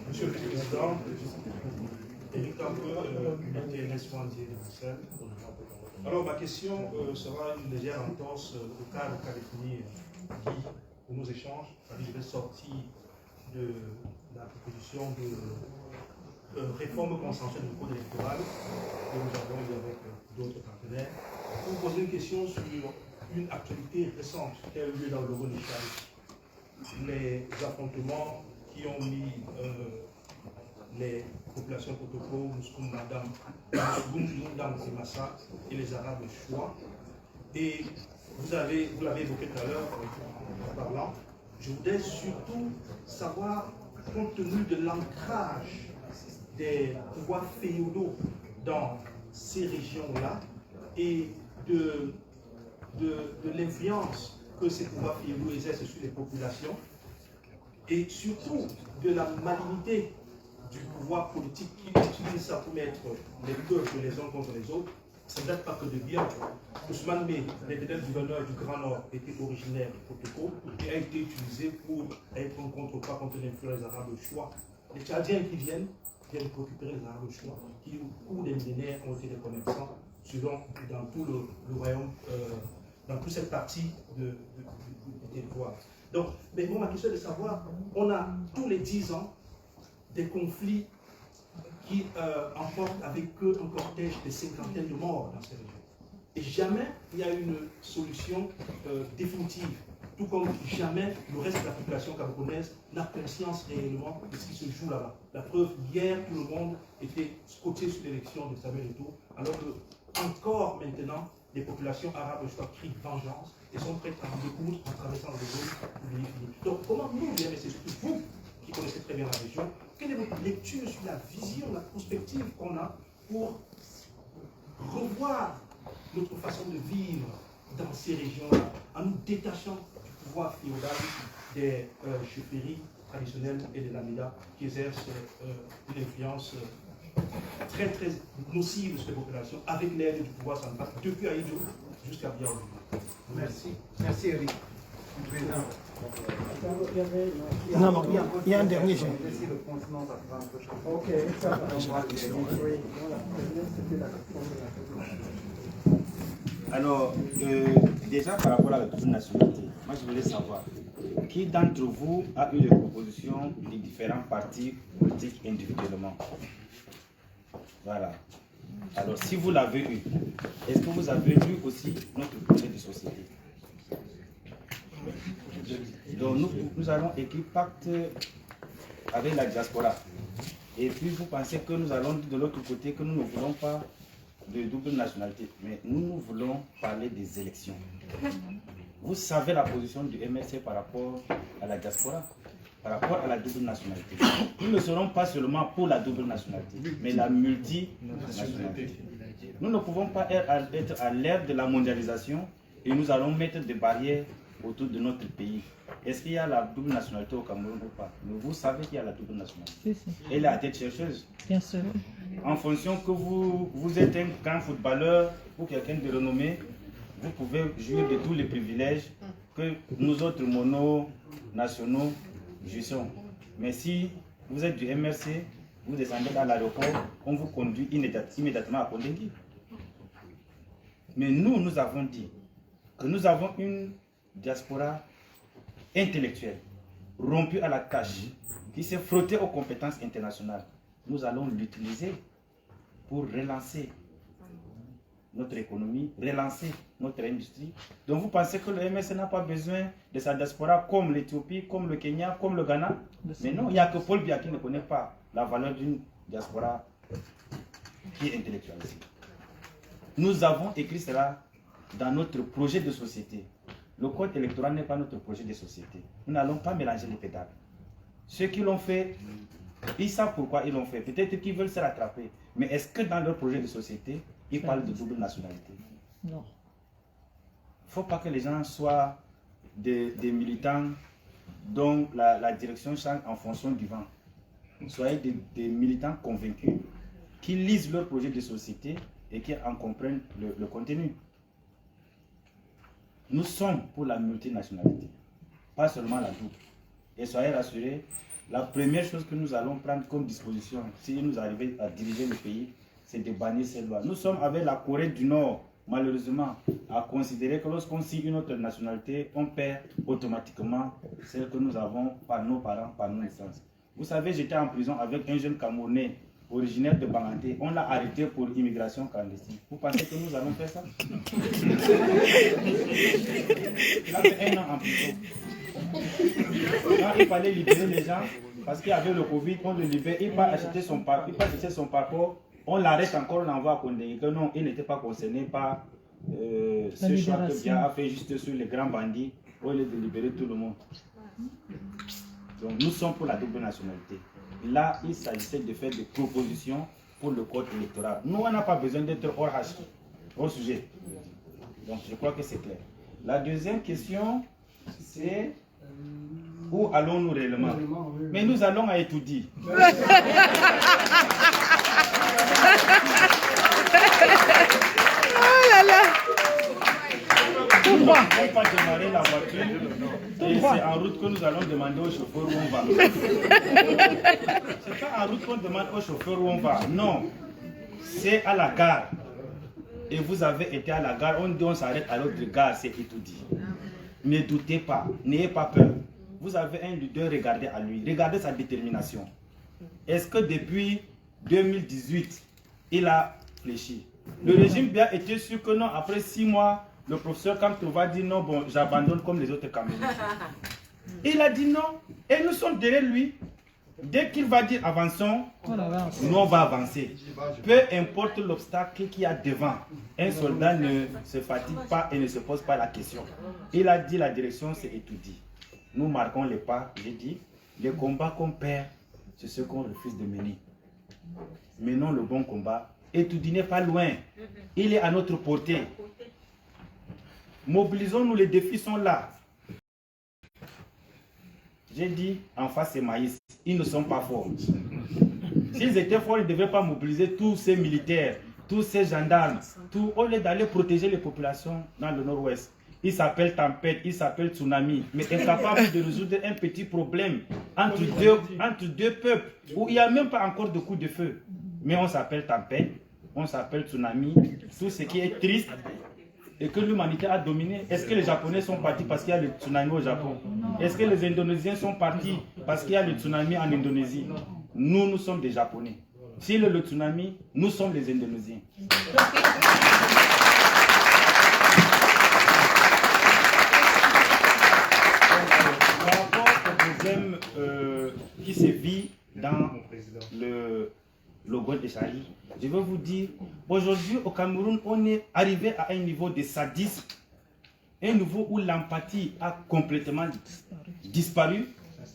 Monsieur le Président, Éric Campeux, unité Nesfandier de Bruxelles. Alors ma question sera une légère entorse au cadre qu'a défini Guy pour nos échanges. C'est-à-dire je vais sortir de la proposition de réforme consensuelle du code électoral que nous avons eu avec d'autres partenaires. Pour vous poser une question sur une actualité récente qui a eu lieu dans le Rhône-Échelle. Les affrontements qui ont mis les populations Kotoko, Moussoum, Madame, Zimassa et les Arabes Choix. Et vous l'avez évoqué tout à l'heure en parlant. Je voudrais surtout savoir, compte tenu de l'ancrage des pouvoirs féodaux dans ces régions-là et de l'influence que ces pouvoirs féodaux exercent sur les populations, et surtout de la malignité du pouvoir politique qui utilise ça pour mettre les peuples les uns contre les autres. Ça ne date pas que de bien. Ousmane Bey, l'éternel gouverneur du Grand Nord, était originaire de Kotoko et a été utilisé pour être en contrepas contre l'influence arabe au choix. Les Tchadiens qui viennent récupérer les arabes au choix, qui au cours des millénaires ont été des commerçants dans tout le royaume, dans toute cette partie du territoire. Donc, mais moi, ma question est de savoir, on a tous les 10 ans des conflits qui emportent avec eux un cortège de cinquantaines de morts dans ces régions. Et jamais il y a une solution définitive, tout comme jamais le reste de la population camerounaise n'a conscience réellement de ce qui se joue là-bas. La preuve, hier, tout le monde était scotché sur l'élection de Samuel Eto'o, alors que encore maintenant, les populations arabes crient vengeance et sont prêtes à en découdre en traversant le zone pour venir finir. Donc comment nous, mais c'est surtout vous qui connaissez très bien la région, quelle est votre lecture sur la vision, la prospective qu'on a pour revoir notre façon de vivre dans ces régions-là, en nous détachant du pouvoir féodal des chefferies traditionnelles et de l'Amida qui exercent une influence très très nocive sur les populations avec l'aide du pouvoir central depuis Aïdjo jusqu'à bien aujourd'hui. Merci. Merci Eric. Président. Non, il y a un dernier. Ok, ça va. Alors, déjà par rapport à la double nationalité, moi je voulais savoir, qui d'entre vous a eu les propositions des différents partis politiques individuellement? Voilà. Alors, si vous l'avez eu, est-ce que vous avez lu aussi notre projet de société? Donc, nous allons écrire pacte avec la diaspora. Et puis, vous pensez que nous allons dire de l'autre côté que nous ne voulons pas de double nationalité, mais nous voulons parler des élections. Vous savez la position du MRC par rapport à la diaspora, par rapport à la double nationalité. Nous ne serons pas seulement pour la double nationalité, mais la multinationalité. Nous ne pouvons pas être à l'ère de la mondialisation et nous allons mettre des barrières autour de notre pays. Est-ce qu'il y a la double nationalité au Cameroun ou pas? Mais vous savez qu'il y a la double nationalité. Si, si. Elle est à tête chercheuse. Bien sûr. En fonction que vous êtes un grand footballeur ou quelqu'un de renommé, vous pouvez jouir de tous les privilèges que nous autres mono-nationaux jouissons. Mais si vous êtes du MRC, vous descendez dans l'aéroport, on vous conduit immédiatement à Kondengui. Mais nous avons dit que nous avons une diaspora intellectuelle, rompue à la tâche, qui s'est frottée aux compétences internationales. Nous allons l'utiliser pour relancer notre économie, relancer notre industrie. Donc vous pensez que le MSC n'a pas besoin de sa diaspora comme l'Éthiopie, comme le Kenya, comme le Ghana? Mais non, il n'y a que Paul Biya qui ne connaît pas la valeur d'une diaspora qui est intellectualisée. Nous avons écrit cela dans notre projet de société. Le code électoral n'est pas notre projet de société. Nous n'allons pas mélanger les pédales. Ceux qui l'ont fait, ils savent pourquoi ils l'ont fait. Peut-être qu'ils veulent se rattraper. Mais est-ce que dans leur projet de société, ils parlent de double nationalité? Non. Il ne faut pas que les gens soient des militants dont la direction change en fonction du vent. Soyez des militants convaincus qui lisent leur projet de société et qui en comprennent le contenu. Nous sommes pour la multinationalité, pas seulement la double. Et soyez rassurés, la première chose que nous allons prendre comme disposition, si nous arrivons à diriger le pays, c'est de bannir ces lois. Nous sommes avec la Corée du Nord, malheureusement, à considérer que lorsqu'on signe une autre nationalité, on perd automatiquement celle que nous avons par nos parents, par nos naissances. Vous savez, j'étais en prison avec un jeune Camerounais originaire de Banganté. On l'a arrêté pour immigration clandestine. Vous pensez que nous allons faire ça? Il a fait 1 an en prison. Quand il fallait libérer les gens, parce qu'il y avait le Covid, on le libère, il part acheter son passeport, on l'arrête encore, on l'envoie à Condé. Que non, il n'était pas concerné par ce choix que Biya a fait juste sur les grands bandits, au lieu de libérer tout le monde. Donc nous sommes pour la double nationalité. Là, il s'agissait de faire des propositions pour le code électoral. Nous, on n'a pas besoin d'être hors sujet. Donc je crois que c'est clair. La deuxième question, c'est où allons-nous réellement? Mais nous allons à étudier. Oh là là! Nous ne pouvons pas démarrer la voiture et c'est en route que nous allons demander au chauffeur où on va. C'est pas en route qu'on demande au chauffeur où on va. Non, c'est à la gare. Et vous avez été à la gare, on dit on s'arrête à l'autre gare, c'est étudié. Ne doutez pas, n'ayez pas peur. Vous avez un leader, regardez à lui, regardez sa détermination. Est-ce que depuis 2018, il a fléchi? Le régime Biya était sûr que non, après 6 mois, le professeur Kamto va dire non, bon, j'abandonne comme les autres Camerounais. Il a dit non, et nous sommes derrière lui. Dès qu'il va dire avançons, nous on va avancer. Peu importe l'obstacle qu'il y a devant, un soldat ne se fatigue pas et ne se pose pas la question. Il a dit la direction c'est étudié. Nous marquons les pas, j'ai dit, les combats qu'on perd, c'est ce qu'on refuse de mener. Menons le bon combat. Étudier n'est pas loin, il est à notre portée. Mobilisons-nous, les défis sont là. J'ai dit, en face c'est maïs, ils ne sont pas forts. S'ils étaient forts, ils ne devraient pas mobiliser tous ces militaires, tous ces gendarmes, au lieu d'aller protéger les populations dans le nord-ouest. Il s'appelle tempête, il s'appelle tsunami, mais incapable de résoudre un petit problème entre deux peuples où il n'y a même pas encore de coup de feu. Mais on s'appelle tempête, on s'appelle tsunami, tout ce qui est triste et que l'humanité a dominé. Est-ce que les Japonais sont partis parce qu'il y a le tsunami au Japon? Est-ce que les Indonésiens sont partis parce qu'il y a le tsunami en Indonésie? Nous sommes des Japonais. S'il y a le tsunami, nous sommes les Indonésiens. Par rapport au problème qui se vit dans le Logone et Chari, je veux vous dire, aujourd'hui au Cameroun, on est arrivé à un niveau de sadisme, un niveau où l'empathie a complètement disparu.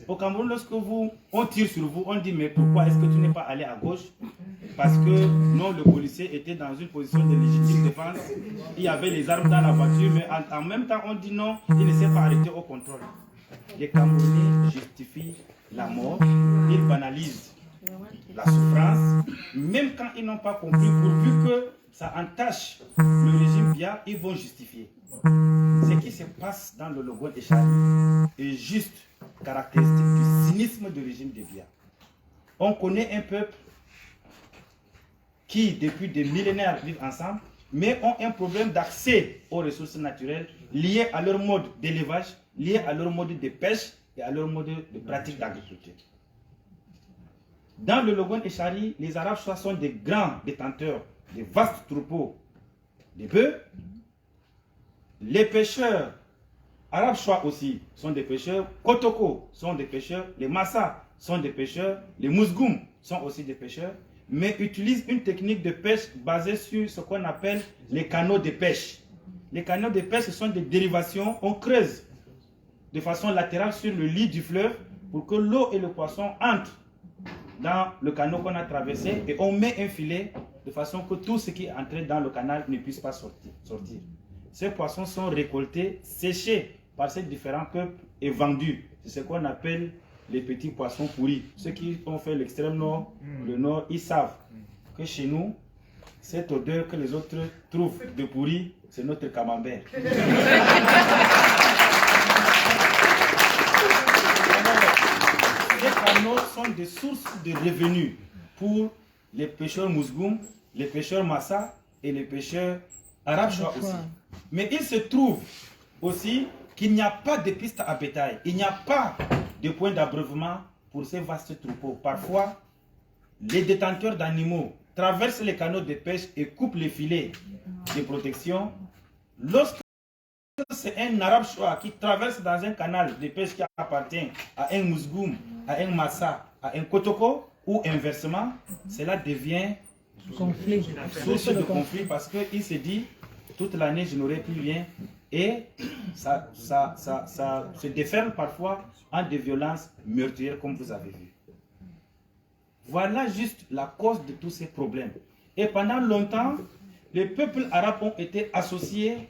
Au Cameroun, lorsque on tire sur vous, on dit mais pourquoi est-ce que tu n'es pas allé à gauche? Parce que non, le policier était dans une position de légitime défense, il y avait les armes dans la voiture, mais en même temps on dit non, il ne s'est pas arrêté au contrôle. Les Camerounais justifient la mort, ils banalisent la souffrance, même quand ils n'ont pas compris, pourvu que ça entache le régime Biya, ils vont justifier. Ce qui se passe dans le Logone et Chari est juste caractéristique du cynisme du régime de Biya. On connaît un peuple qui, depuis des millénaires, vivent ensemble. mais ont un problème d'accès aux ressources naturelles liées à leur mode d'élevage, liées à leur mode de pêche et à leur mode de pratique d'agriculture. Dans le Logone et Chari, les Arabes Chois sont des grands détenteurs de vastes troupeaux de bœufs. Les pêcheurs Arabes Chois aussi sont des pêcheurs, Kotoko sont des pêcheurs, les Massa sont des pêcheurs, les Mousgoum sont aussi des pêcheurs, mais utilisent une technique de pêche basée sur ce qu'on appelle les canaux de pêche. Les canaux de pêche, ce sont des dérivations, on creuse de façon latérale sur le lit du fleuve pour que l'eau et le poisson entrent dans le canal qu'on a traversé et on met un filet de façon que tout ce qui est entré dans le canal ne puisse pas sortir. Ces poissons sont récoltés, séchés par ces différents peuples et vendus. C'est ce qu'on appelle les petits poissons pourris. Ceux qui ont fait l'extrême nord, le nord, ils savent que chez nous, cette odeur que les autres trouvent de pourri, c'est notre camembert. Ces canaux sont des sources de revenus pour les pêcheurs Mousgoum, les pêcheurs Massa et les pêcheurs Arabes Chois aussi. Mais il se trouve aussi qu'il n'y a pas de piste à bétail, il n'y a pas de point d'abreuvement pour ces vastes troupeaux. Parfois, les détenteurs d'animaux traversent les canaux de pêche et coupent les filets de protection. Lorsque c'est un Arabe Chois qui traverse dans un canal de pêche qui appartient à un Mousgoum, à un Massa, à un Kotoko, ou inversement, cela devient source de conflit parce qu'il se dit toute l'année je n'aurai plus rien et ça se déferle parfois en des violences meurtrières comme vous avez vu. Voilà juste la cause de tous ces problèmes. Et pendant longtemps, les peuples arabes ont été associés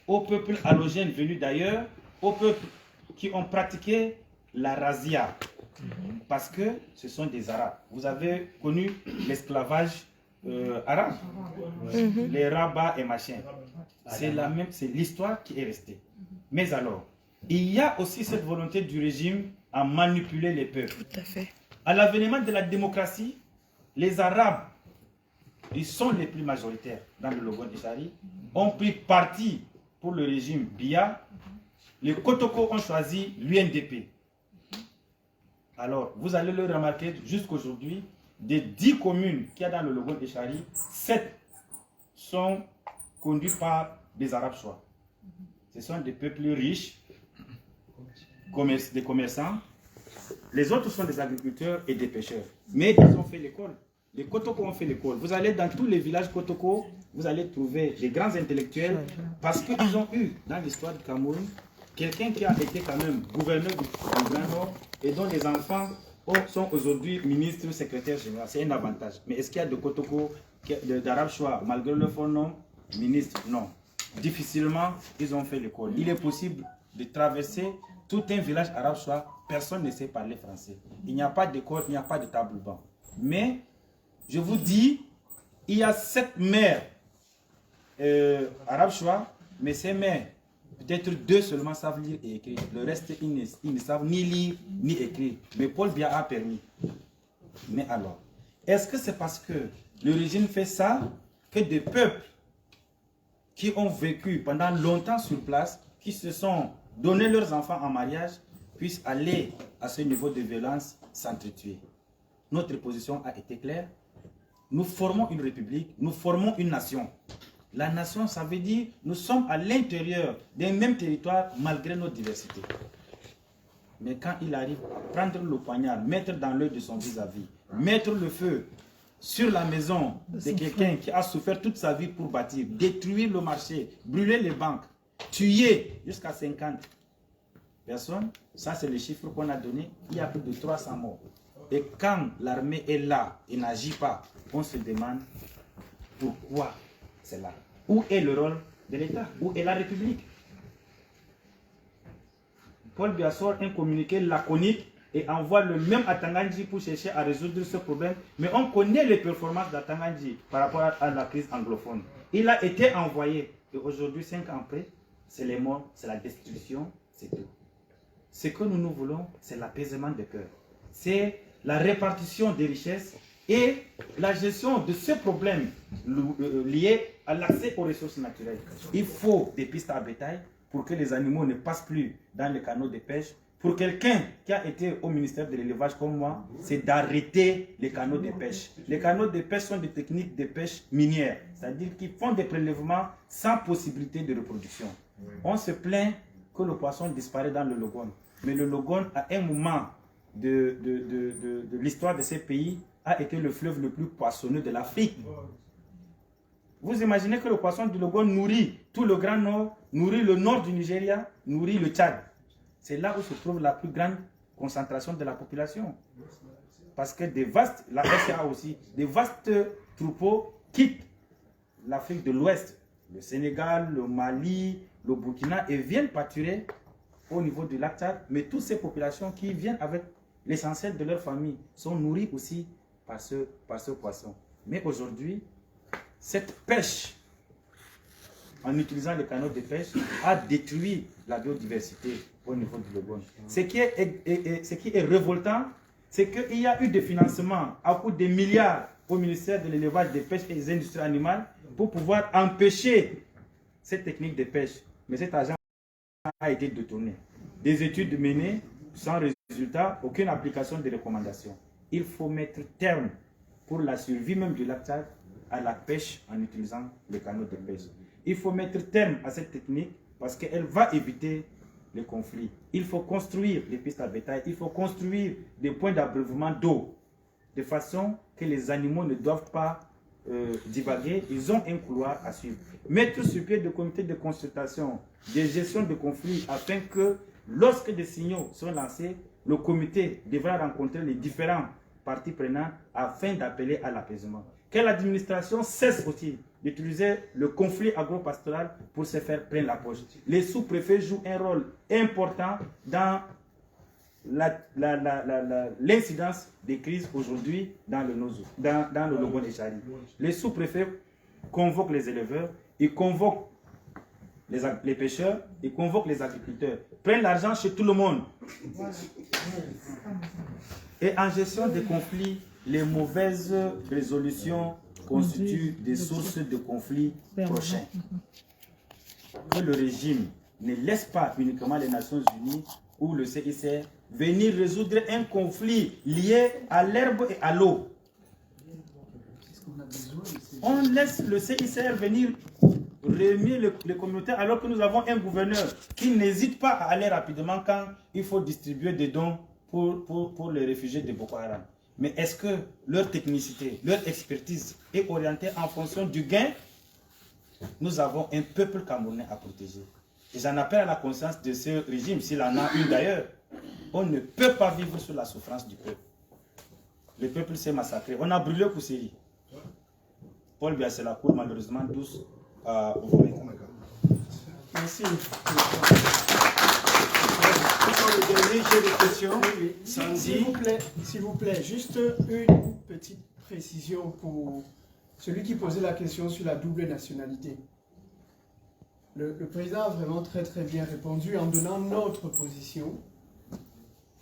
aux peuples allogènes venus d'ailleurs, aux peuples qui ont pratiqué la razzia, parce que ce sont des Arabes. Vous avez connu l'esclavage arabe, les rabats et machin. C'est la même, c'est l'histoire qui est restée. Mais alors, il y a aussi cette volonté du régime à manipuler les peuples. Tout à fait. À l'avènement de la démocratie, les Arabes, ils sont les plus majoritaires dans le Logone et Chari, ont pris parti pour le régime Biya. Les Kotoko ont choisi l'UNDP. Alors, vous allez le remarquer jusqu'aujourd'hui, des 10 communes qu'il y a dans le Logone et Chari, 7 sont conduites par des Arabes Chois. Ce sont des peuples riches, des commerçants. Les autres sont des agriculteurs et des pêcheurs. Mais ils ont fait l'école. Les Kotoko ont fait l'école. Vous allez dans tous les villages Kotoko, vous allez trouver des grands intellectuels parce qu'ils ont eu, dans l'histoire du Cameroun, quelqu'un qui a été quand même gouverneur du Grand Nord et dont les enfants sont aujourd'hui ministres, secrétaires généraux. C'est un avantage. Mais est-ce qu'il y a de Kotoko, d'Arabes Chois, malgré le fond nom, ministre? Non. Difficilement, ils ont fait l'école. Il est possible de traverser tout un village arabe Chois, personne ne sait parler français. Il n'y a pas d'école, il n'y a pas de table banc. Mais, je vous dis, il y a 7 maires arabes Chois, mais ces maires, peut-être 2 seulement savent lire et écrire. Le reste, ils ne savent ni lire ni écrire. Mais Paul Biya a permis. Mais alors, est-ce que c'est parce que le régime fait ça que des peuples qui ont vécu pendant longtemps sur place, qui se sont donné leurs enfants en mariage, puissent aller à ce niveau de violence s'entretuer? Notre position a été claire. Nous formons une république, nous formons une nation. La nation, ça veut dire nous sommes à l'intérieur d'un même territoire malgré nos diversités. Mais quand il arrive à prendre le poignard, mettre dans l'œil de son vis-à-vis, mettre le feu sur la maison de quelqu'un qui a souffert toute sa vie pour bâtir, détruire le marché, brûler les banques, tuer jusqu'à 50 personnes, ça c'est le chiffre qu'on a donné, il y a plus de 300 morts. Et quand l'armée est là et n'agit pas, on se demande pourquoi c'est là. Où est le rôle de l'État? Où est la République? Paul Biya sort un communiqué laconique et envoie le même à Tangandji pour chercher à résoudre ce problème. Mais on connaît les performances de Tangandji par rapport à la crise anglophone. Il a été envoyé. Et aujourd'hui, 5 ans après, c'est les morts, c'est la destruction, c'est tout. Ce que nous voulons, c'est l'apaisement des cœurs. C'est la répartition des richesses et la gestion de ces problèmes liés à l'accès aux ressources naturelles. Il faut des pistes à bétail pour que les animaux ne passent plus dans les canaux de pêche. Pour quelqu'un qui a été au ministère de l'élevage comme moi, c'est d'arrêter les canaux de pêche. Les canaux de pêche sont des techniques de pêche minière, c'est-à-dire qu'ils font des prélèvements sans possibilité de reproduction. On se plaint que le poisson disparaît dans le Logone. Mais le Logone, à un moment de l'histoire de ces pays, a été le fleuve le plus poissonneux de l'Afrique. Vous imaginez que le poisson du Logone nourrit tout le Grand Nord, nourrit le nord du Nigeria, nourrit le Tchad. C'est là où se trouve la plus grande concentration de la population. Parce que la RCA aussi, des vastes troupeaux quittent l'Afrique de l'Ouest, le Sénégal, le Mali, le Burkina, et viennent pâturer au niveau du lac Tchad. Mais toutes ces populations qui viennent avec l'essentiel de leur famille sont nourries aussi par ce poisson. Mais aujourd'hui, cette pêche, en utilisant les canaux de pêche, a détruit la biodiversité au niveau du Logone. Ce qui est révoltant, c'est qu'il y a eu des financements à coût de milliards au ministère de l'élevage, des pêches et des industries animales pour pouvoir empêcher cette technique de pêche. Mais cet argent a été détourné. Des études menées sans résultat, aucune application de recommandation. Il faut mettre terme pour la survie même du lac Tchad à la pêche en utilisant les canaux de pêche. Il faut mettre terme à cette technique parce qu'elle va éviter les conflits. Il faut construire des pistes à bétail, il faut construire des points d'abreuvement d'eau, de façon que les animaux ne doivent pas divaguer, ils ont un couloir à suivre. Mettre sur pied des comités de consultation, de gestion de conflits, afin que lorsque des signaux sont lancés, le comité devra rencontrer les différents parties prenantes afin d'appeler à l'apaisement. Que l'administration cesse aussi d'utiliser le conflit agropastoral pour se faire plein la poche. Les sous-préfets jouent un rôle important dans l'incidence des crises aujourd'hui dans le Logone et Chari. Les sous-préfets convoquent les éleveurs, ils convoquent les pêcheurs, ils convoquent les agriculteurs, prennent l'argent chez tout le monde. Et en gestion des conflits, les mauvaises résolutions constituent des sources de conflits prochains. Que le régime ne laisse pas uniquement les Nations Unies ou le CICR venir résoudre un conflit lié à l'herbe et à l'eau. On laisse le CICR venir réunir les communautés alors que nous avons un gouverneur qui n'hésite pas à aller rapidement quand il faut distribuer des dons pour les réfugiés de Boko Haram. Mais est-ce que leur technicité, leur expertise est orientée en fonction du gain? Nous avons un peuple camerounais à protéger. Et j'en appelle à la conscience de ce régime, s'il en a une d'ailleurs. On ne peut pas vivre sous la souffrance du peuple. Le peuple s'est massacré. On a brûlé Koussiri. Paul Biaselakour, malheureusement, tous au volet. Merci. Le dernier jeu de questions. S'il vous plaît, juste une petite précision pour celui qui posait la question sur la double nationalité. Le président a vraiment très bien répondu en donnant notre position.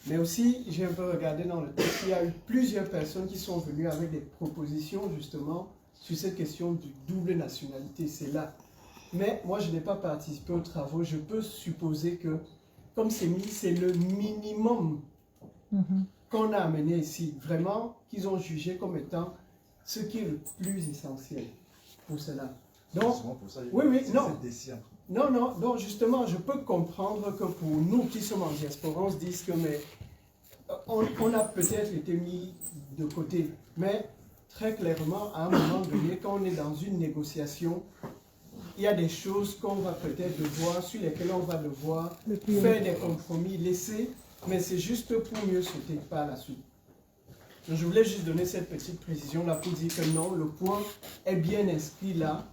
Mais aussi, j'ai un peu regardé dans le texte, il y a eu plusieurs personnes qui sont venues avec des propositions justement sur cette question du double nationalité. C'est là. Mais moi, je n'ai pas participé aux travaux. Je peux supposer que, comme c'est mis, c'est le minimum qu'on a amené ici. Vraiment, qu'ils ont jugé comme étant ce qui est le plus essentiel pour cela. Donc, non, justement, je peux comprendre que pour nous qui sommes en diaspora, on se dise que mais, on a peut-être été mis de côté. Mais très clairement, à un moment donné, quand on est dans une négociation, il y a des choses qu'on va peut-être devoir, sur lesquelles on va devoir faire des compromis, laisser, mais c'est juste pour mieux sauter par la suite. Donc, je voulais juste donner cette petite précision-là pour dire que non, le point est bien inscrit là,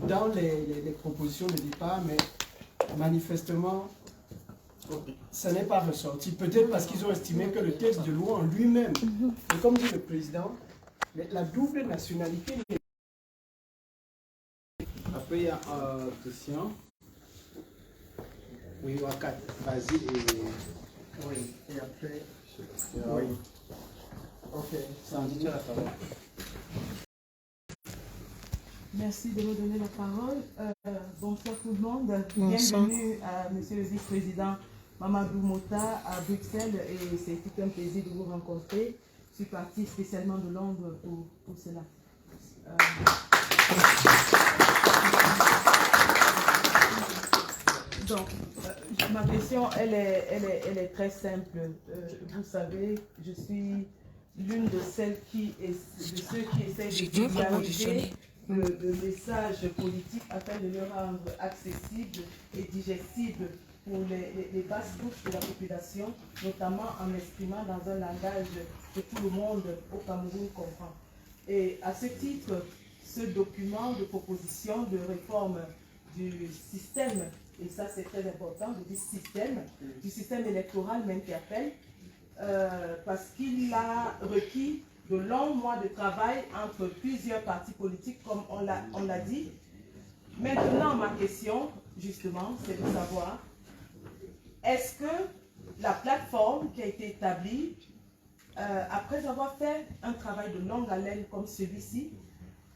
dans les propositions de départ, mais manifestement, ça n'est pas ressorti. Peut-être parce qu'ils ont estimé que le texte de loi en lui-même, et comme dit le président, la double nationalité. Après, il y a Christian. Oui, Wakat, Basile et... Oui, et après... Oui. Ok. Sandy, tu as la parole. Merci de me donner la parole. Bonsoir tout le monde. Bonsoir. Bienvenue à Monsieur le Vice-président Mamadou Mota à Bruxelles et c'est tout un plaisir de vous rencontrer. Je suis partie spécialement de Londres pour cela. Donc, ma question, elle est très simple. Vous savez, je suis l'une de ceux qui essayent de vulgariser le message politique afin de le rendre accessible et digestible pour les basses couches de la population, notamment en m'exprimant dans un langage que tout le monde au Cameroun comprend. Et à ce titre, ce document de proposition de réforme du système, et ça c'est très important, je dis système, du système électoral m'interpelle, parce qu'il a requis de longs mois de travail entre plusieurs partis politiques, comme on l'a dit. Maintenant, ma question, justement, c'est de savoir, est-ce que la plateforme qui a été établie, après avoir fait un travail de longue haleine comme celui-ci,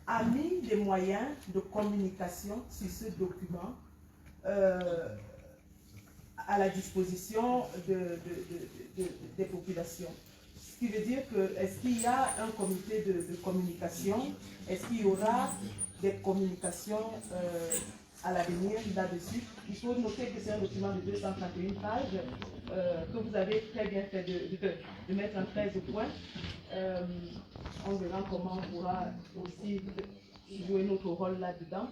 a mis des moyens de communication sur ce document à la disposition des populations? Ce qui veut dire que, est-ce qu'il y a un comité de communication? Est-ce qu'il y aura des communications à l'avenir là-dessus? Il faut noter que c'est un document de 231 pages que vous avez très bien fait de mettre en 13 points. On verra comment on pourra aussi jouer notre rôle là-dedans.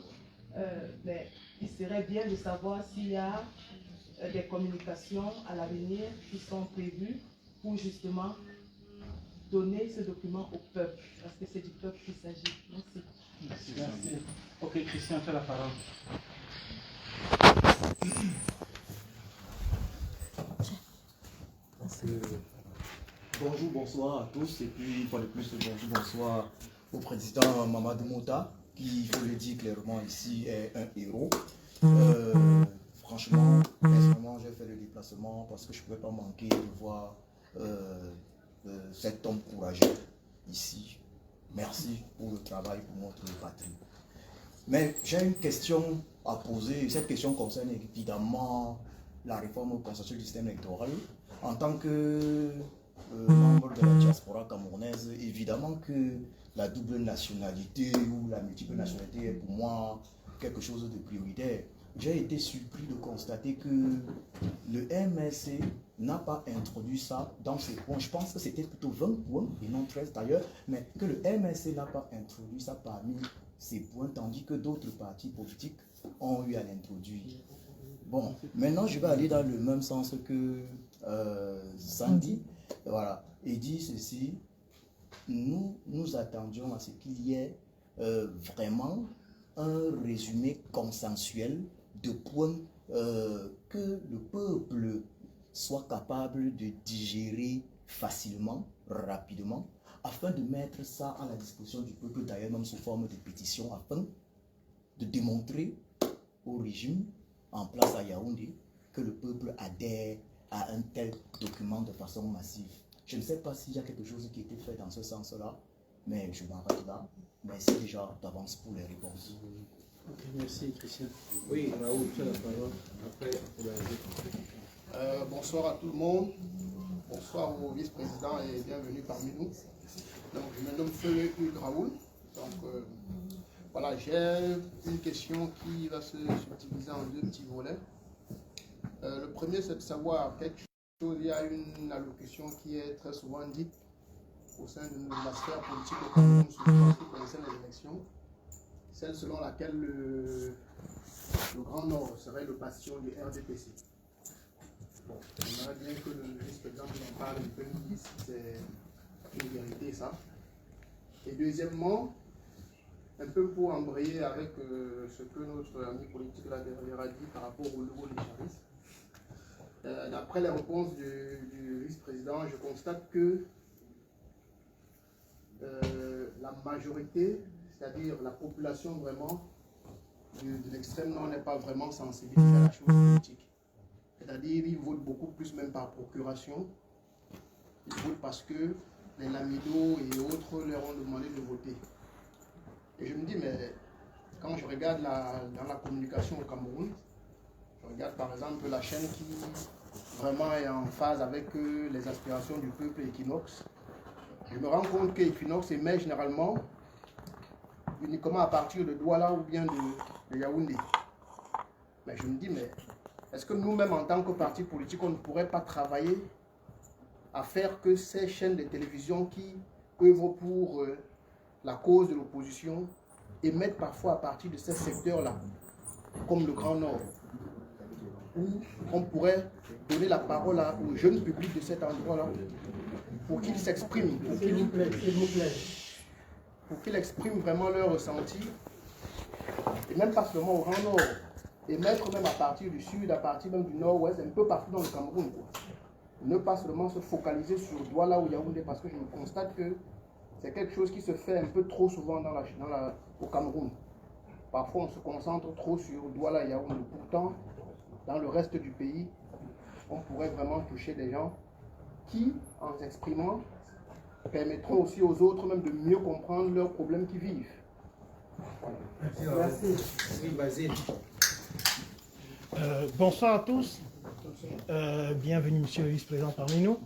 Mais il serait bien de savoir s'il y a des communications à l'avenir qui sont prévues pour justement donner ce document au peuple, parce que c'est du peuple qu'il s'agit. Merci. Merci. Ok, Christian, tu as la parole. Bonjour, bonsoir à tous, et puis une fois de plus, bonjour, bonsoir au président Mamadou Mota, qui, il faut le dire clairement ici, est un héros. Franchement, personnellement, j'ai fait le déplacement parce que je ne pouvais pas manquer de voir cet homme courageux ici. Merci pour le travail pour notre patrie. Mais j'ai une question à poser. Cette question concerne évidemment la réforme consensuelle du système électoral. En tant que membre de la diaspora camerounaise, évidemment que la double nationalité ou la multiple nationalité est pour moi quelque chose de prioritaire. J'ai été surpris de constater que le MSC n'a pas introduit ça dans ses points. Je pense que c'était plutôt 20 points et non 13 d'ailleurs, mais que le MSC n'a pas introduit ça parmi ses points, tandis que d'autres partis politiques ont eu à l'introduire. Bon, maintenant je vais aller dans le même sens que Sandy. Voilà, et dit ceci, nous attendions à ce qu'il y ait vraiment un résumé consensuel de points que le peuple soit capable de digérer facilement, rapidement, afin de mettre ça à la disposition du peuple, d'ailleurs même sous forme de pétition, afin de démontrer au régime en place à Yaoundé que le peuple adhère à un tel document de façon massive. Je ne sais pas s'il y a quelque chose qui a été fait dans ce sens-là, mais je m'arrête là. Merci déjà d'avance pour les réponses. Ok, merci Christian. Oui, Raoul, tu as la parole. Après, bonsoir à tout le monde. Bonsoir au vice-président et bienvenue parmi nous. Donc, je me nomme Feu Hugues Raoul. Donc, voilà, j'ai une question qui va se subdiviser en deux petits volets. Le premier, c'est de savoir quelque chose. Il y a une allocution qui est très souvent dite au sein de la sphère politique au Cameroun, surtout qui concerne les élections, celle selon laquelle le Grand Nord serait le bastion du RDPC. Bon, on aimerait bien que le vice-président en parle un peu, si c'est une vérité ça. Et deuxièmement, un peu pour embrayer avec ce que notre ami politique là derrière a dit par rapport au nouveau lécharisme. D'après les réponses du vice-président, je constate que la majorité, c'est-à-dire la population vraiment de l'extrême nord n'est pas vraiment sensibilisée à la chose politique. C'est-à-dire ils votent beaucoup plus même par procuration. Ils votent parce que les lamidos et autres leur ont demandé de voter. Et je me dis, mais quand je regarde dans la communication au Cameroun, je regarde par exemple la chaîne qui vraiment est en phase avec les aspirations du peuple Equinox. Je me rends compte que Equinox émet généralement uniquement à partir de Douala ou bien de Yaoundé. Mais je me dis, mais est-ce que nous-mêmes en tant que parti politique, on ne pourrait pas travailler à faire que ces chaînes de télévision qui œuvrent pour la cause de l'opposition émettent parfois à partir de ces secteurs-là, comme le Grand Nord, où on pourrait donner la parole aux jeunes publics de cet endroit-là pour qu'ils s'expriment, pour qu'ils expriment vraiment leur ressenti, et même pas seulement au Grand Nord, et mettre même à partir du sud, à partir même du nord-ouest, un peu partout dans le Cameroun. Ne pas seulement se focaliser sur Douala ou Yaoundé, parce que je me constate que c'est quelque chose qui se fait un peu trop souvent au Cameroun. Parfois, on se concentre trop sur Douala et Yaoundé. Pourtant, dans le reste du pays, on pourrait vraiment toucher des gens qui, en s'exprimant, permettront aussi aux autres même de mieux comprendre leurs problèmes qu'ils vivent. Voilà. Merci. Bonsoir à tous. Bienvenue, monsieur le vice-président parmi nous.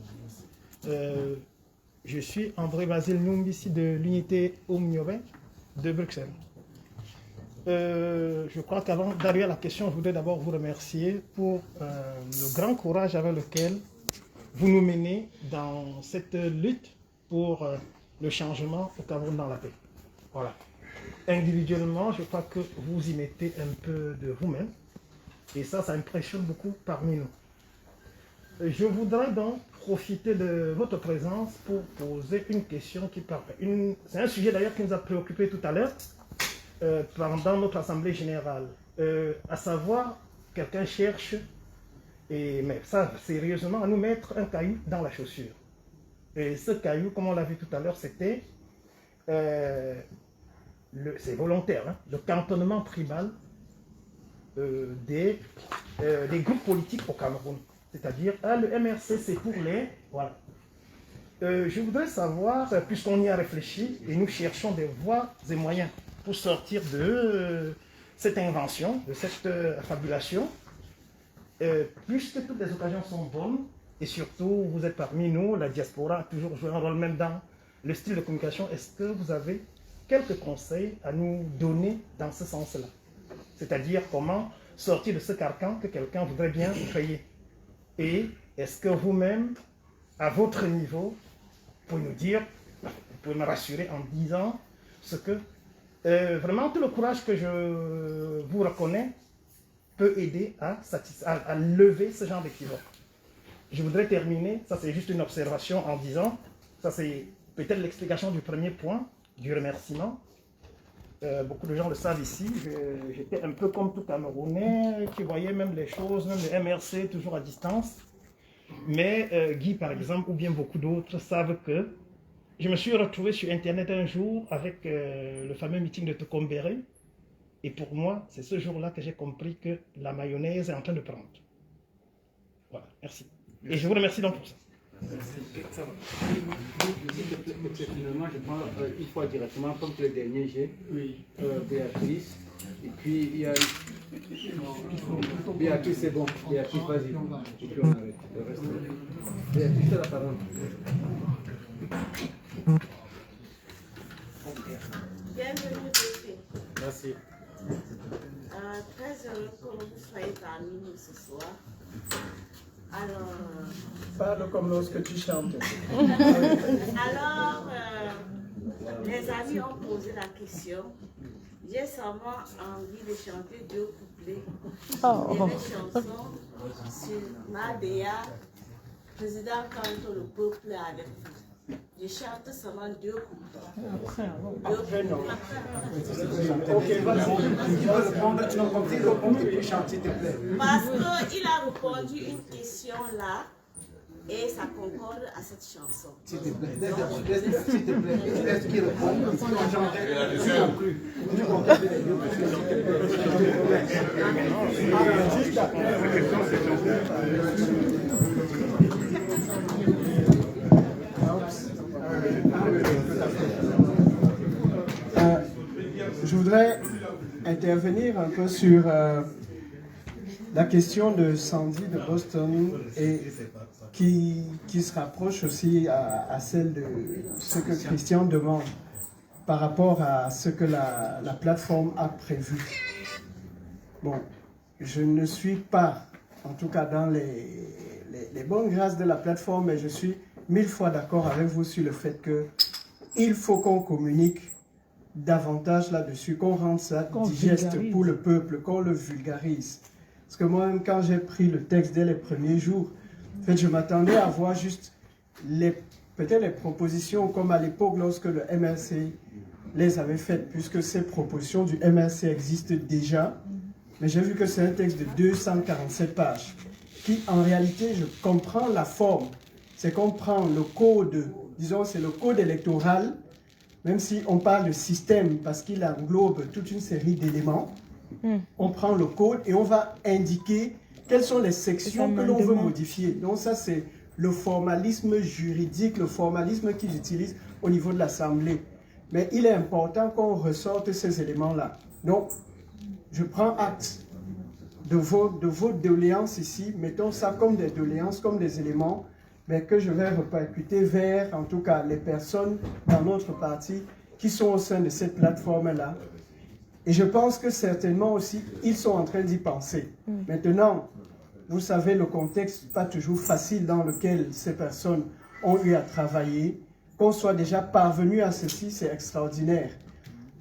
Je suis André Basile Noumbissi de l'unité Oumniobé de Bruxelles. Je crois qu'avant d'arriver à la question, je voudrais d'abord vous remercier pour le grand courage avec lequel vous nous menez dans cette lutte pour le changement au Cameroun dans la paix. Voilà. Individuellement, je crois que vous y mettez un peu de vous-même. Et ça impressionne beaucoup parmi nous. Je voudrais donc profiter de votre présence pour poser une question qui parle. C'est un sujet d'ailleurs qui nous a préoccupés tout à l'heure pendant notre assemblée générale. À savoir, quelqu'un cherche, mais ça sérieusement, à nous mettre un caillou dans la chaussure. Et ce caillou, comme on l'a vu tout à l'heure, c'était, c'est volontaire, hein, le cantonnement tribal des groupes politiques au Cameroun. C'est-à-dire, le MRC, c'est pour les... Voilà. Je voudrais savoir, puisqu'on y a réfléchi, et nous cherchons des voies et moyens pour sortir de cette invention, de cette affabulation, puisque toutes les occasions sont bonnes, et surtout, vous êtes parmi nous, la diaspora a toujours joué un rôle même dans le style de communication. Est-ce que vous avez quelques conseils à nous donner dans ce sens-là? C'est-à-dire comment sortir de ce carcan que quelqu'un voudrait bien créer. Et est-ce que vous-même, à votre niveau, vous pouvez nous dire, vous pouvez me rassurer en disant ce que vraiment tout le courage que je vous reconnais peut aider à lever ce genre d'équivoque. Je voudrais terminer, ça c'est juste une observation en disant, ça c'est peut-être l'explication du premier point, du remerciement. Beaucoup de gens le savent ici, j'étais un peu comme tout Camerounais qui voyait même les choses, même le MRC toujours à distance. Mais Guy par exemple, ou bien beaucoup d'autres savent que je me suis retrouvé sur Internet un jour avec le fameux meeting de Tokombéré. Et pour moi, c'est ce jour-là que j'ai compris que la mayonnaise est en train de prendre. Voilà, merci. Et je vous remercie donc pour ça. Finalement, je prends une fois directement, comme le dernier j'ai, Béatrice, et puis il y a... Béatrice, c'est bon, Béatrice, vas-y, et puis on arrête, le reste. Béatrice, tu as la parole. Bienvenue, député. Merci. Très heureux que vous soyez parmi nous ce soir. Alors... Parle comme lorsque tu chantes. Alors, les amis ont posé la question. J'ai seulement envie de chanter 2 couplets. Et mes chansons sur Madea, président quand le peuple est avec vous. Je chante seulement 2 couplets. Après, non. Ok, vas-y. Tu vas répondre, tu vas répondre et puis chanter, s'il te plaît. Parce qu'il a répondu une question là. Et ça concorde à cette chanson. S'il te plaît, s'il te plaît, laisse qu'il réponde. Je voudrais intervenir un peu sur la question de Sandy de Boston et qui se rapproche aussi à celle de ce que Christian demande par rapport à ce que la plateforme a prévu. Bon, je ne suis pas, en tout cas dans les bonnes grâces de la plateforme, mais je suis 1000 fois d'accord avec vous sur le fait qu'il faut qu'on communique davantage là-dessus, qu'on rende ça digeste pour le peuple, qu'on le vulgarise. Parce que moi-même, quand j'ai pris le texte dès les premiers jours, en fait, je m'attendais à voir juste peut-être les propositions comme à l'époque lorsque le MRC les avait faites, puisque ces propositions du MRC existent déjà. Mais j'ai vu que c'est un texte de 247 pages qui, en réalité, je comprends la forme. C'est qu'on prend le code, disons, c'est le code électoral, même si on parle de système parce qu'il englobe toute une série d'éléments. On prend le code et on va indiquer quelles sont les sections que l'on veut modifier. Donc ça, c'est le formalisme juridique, le formalisme qu'ils utilisent au niveau de l'Assemblée. Mais il est important qu'on ressorte ces éléments-là. Donc, je prends acte de vos doléances ici. Mettons ça comme des doléances, comme des éléments, mais que je vais répercuter vers, en tout cas, les personnes dans notre parti qui sont au sein de cette plateforme-là. Et je pense que certainement aussi, ils sont en train d'y penser. Maintenant, vous savez, le contexte pas toujours facile dans lequel ces personnes ont eu à travailler. Qu'on soit déjà parvenu à ceci, c'est extraordinaire.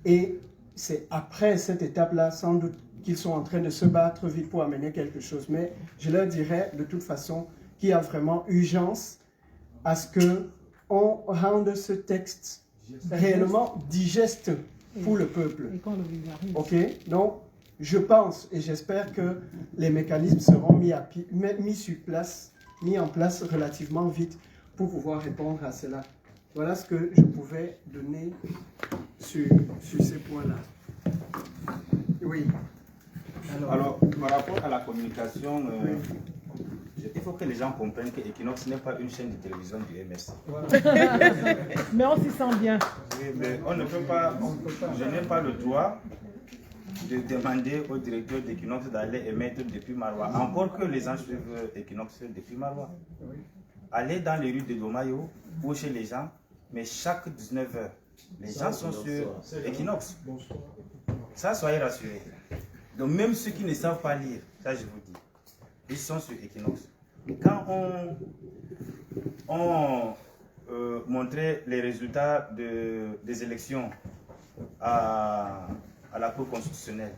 Et c'est après cette étape-là, sans doute, qu'ils sont en train de se battre vite pour amener quelque chose. Mais je leur dirais, de toute façon, qu'il y a vraiment urgence à ce qu'on rende ce texte réellement digeste pour le peuple. Ok? Donc, je pense et j'espère que les mécanismes seront mis en place relativement vite pour pouvoir répondre à cela. Voilà ce que je pouvais donner sur ces points-là. Oui. Alors, par rapport à la communication, il faut que les gens comprennent que Equinox n'est pas une chaîne de télévision du MRC. Mais on s'y sent bien. Oui, mais on ne peut pas, je n'ai pas le droit de demander au directeur d'Equinox d'aller émettre depuis Marois. Encore que les gens suivent Equinox depuis Marois. Aller dans les rues de Domayo ou chez les gens, mais chaque 19h, les gens sont sur Equinox. Ça, soyez rassurés. Donc même ceux qui ne savent pas lire, ça je vous dis, ils sont sur Equinox. Quand on montrait les résultats des élections à la Cour constitutionnelle,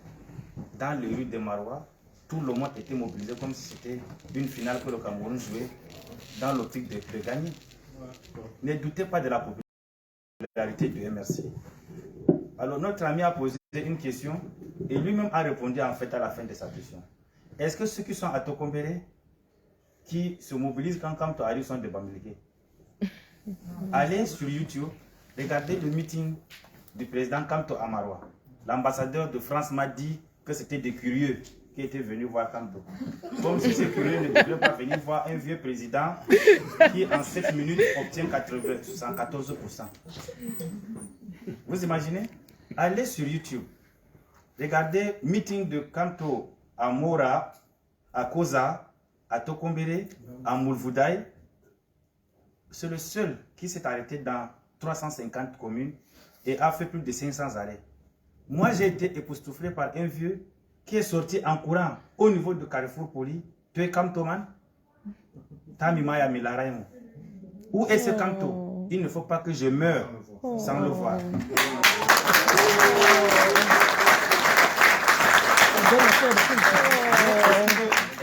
dans les rues de Marois, tout le monde était mobilisé comme si c'était une finale que le Cameroun jouait dans l'optique de gagner. Ne doutez pas de la popularité du MRC. Alors notre ami a posé une question et lui-même a répondu en fait à la fin de sa question. Est-ce que ceux qui sont à Tokombéré, qui se mobilisent quand Kamto arrive, sont des Bamileke? Allez sur YouTube, regardez le meeting du président Kamto à Marois. L'ambassadeur de France m'a dit que c'était des curieux qui étaient venus voir Kamto. Comme si ces curieux ne pouvaient pas venir voir un vieux président qui en 7 minutes obtient 74%. Vous imaginez? Allez sur YouTube, regardez meeting de Kamto à Mora, à Koza, à Tokombéré, à Moulvoudaï. C'est le seul qui s'est arrêté dans 350 communes et a fait plus de 500 arrêts. Moi, j'ai été époustouflé par un vieux qui est sorti en courant au niveau de Carrefour Poli. Tu es Kamtoman? Tamimaya Milaraimo. Où est ce Kamto? Il ne faut pas que je meure sans le voir.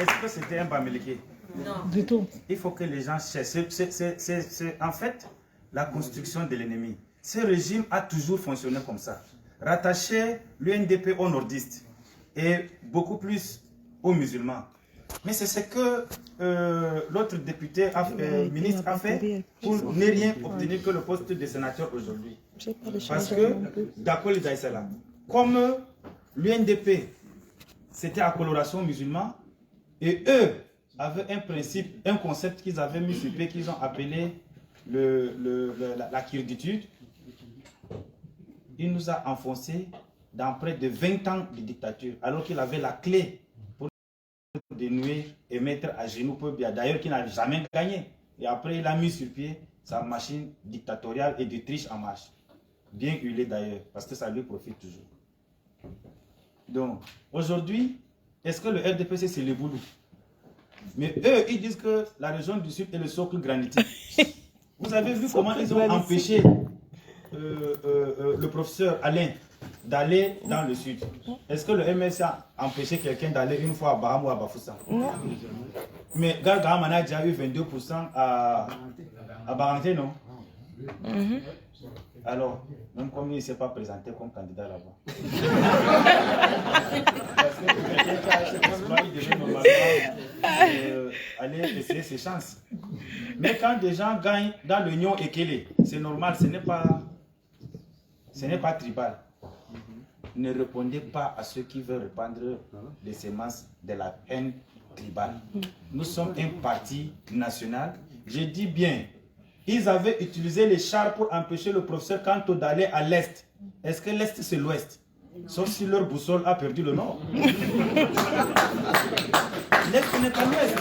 Est-ce que c'était un Bamileke? Non. Du tout. Il faut que les gens cherchent. C'est en fait la construction de l'ennemi. Ce régime a toujours fonctionné comme ça. Rattacher l'UNDP aux nordistes et beaucoup plus aux musulmans. Mais c'est ce que l'autre député, ministre a fait pour ne rien obtenir que le poste de sénateur aujourd'hui. Parce que, d'accord les Daïsala, comme l'UNDP, c'était à coloration musulman, et eux avaient un principe, un concept qu'ils avaient mis sur pied, qu'ils ont appelé la kirditude, il nous a enfoncé dans près de 20 ans de dictature, alors qu'il avait la clé pour dénouer et mettre à genoux Paul Biya, d'ailleurs qui n'a jamais gagné. Et après, il a mis sur pied sa machine dictatoriale et de triche en marche. Bien huilée d'ailleurs, parce que ça lui profite toujours. Donc, aujourd'hui, est-ce que le RDPC c'est le boulot? Mais eux, ils disent que la région du Sud est le socle granitique. Vous avez vu comment ils ont empêché le professeur Alain d'aller dans le Sud. Est-ce que le MSA a empêché quelqu'un d'aller une fois à Baham ou à Bafoussa? Non. Mais Gargam a déjà eu 22% à Baranté, non? Alors, même comme il ne s'est pas présenté comme candidat là-bas. Parce que quelqu'un qui a ce exploit, il devait normalement aller essayer ses chances. Mais quand des gens gagnent dans l'Union Ekele, c'est normal, ce n'est pas tribal. Ne répondez pas à ceux qui veulent répandre les semences de la haine tribale. Nous sommes un parti national. Je dis bien, ils avaient utilisé les chars pour empêcher le professeur Kanto d'aller à l'Est. Est-ce que l'Est c'est l'Ouest? Sauf si leur boussole a perdu le Nord. L'Est n'est pas l'Ouest.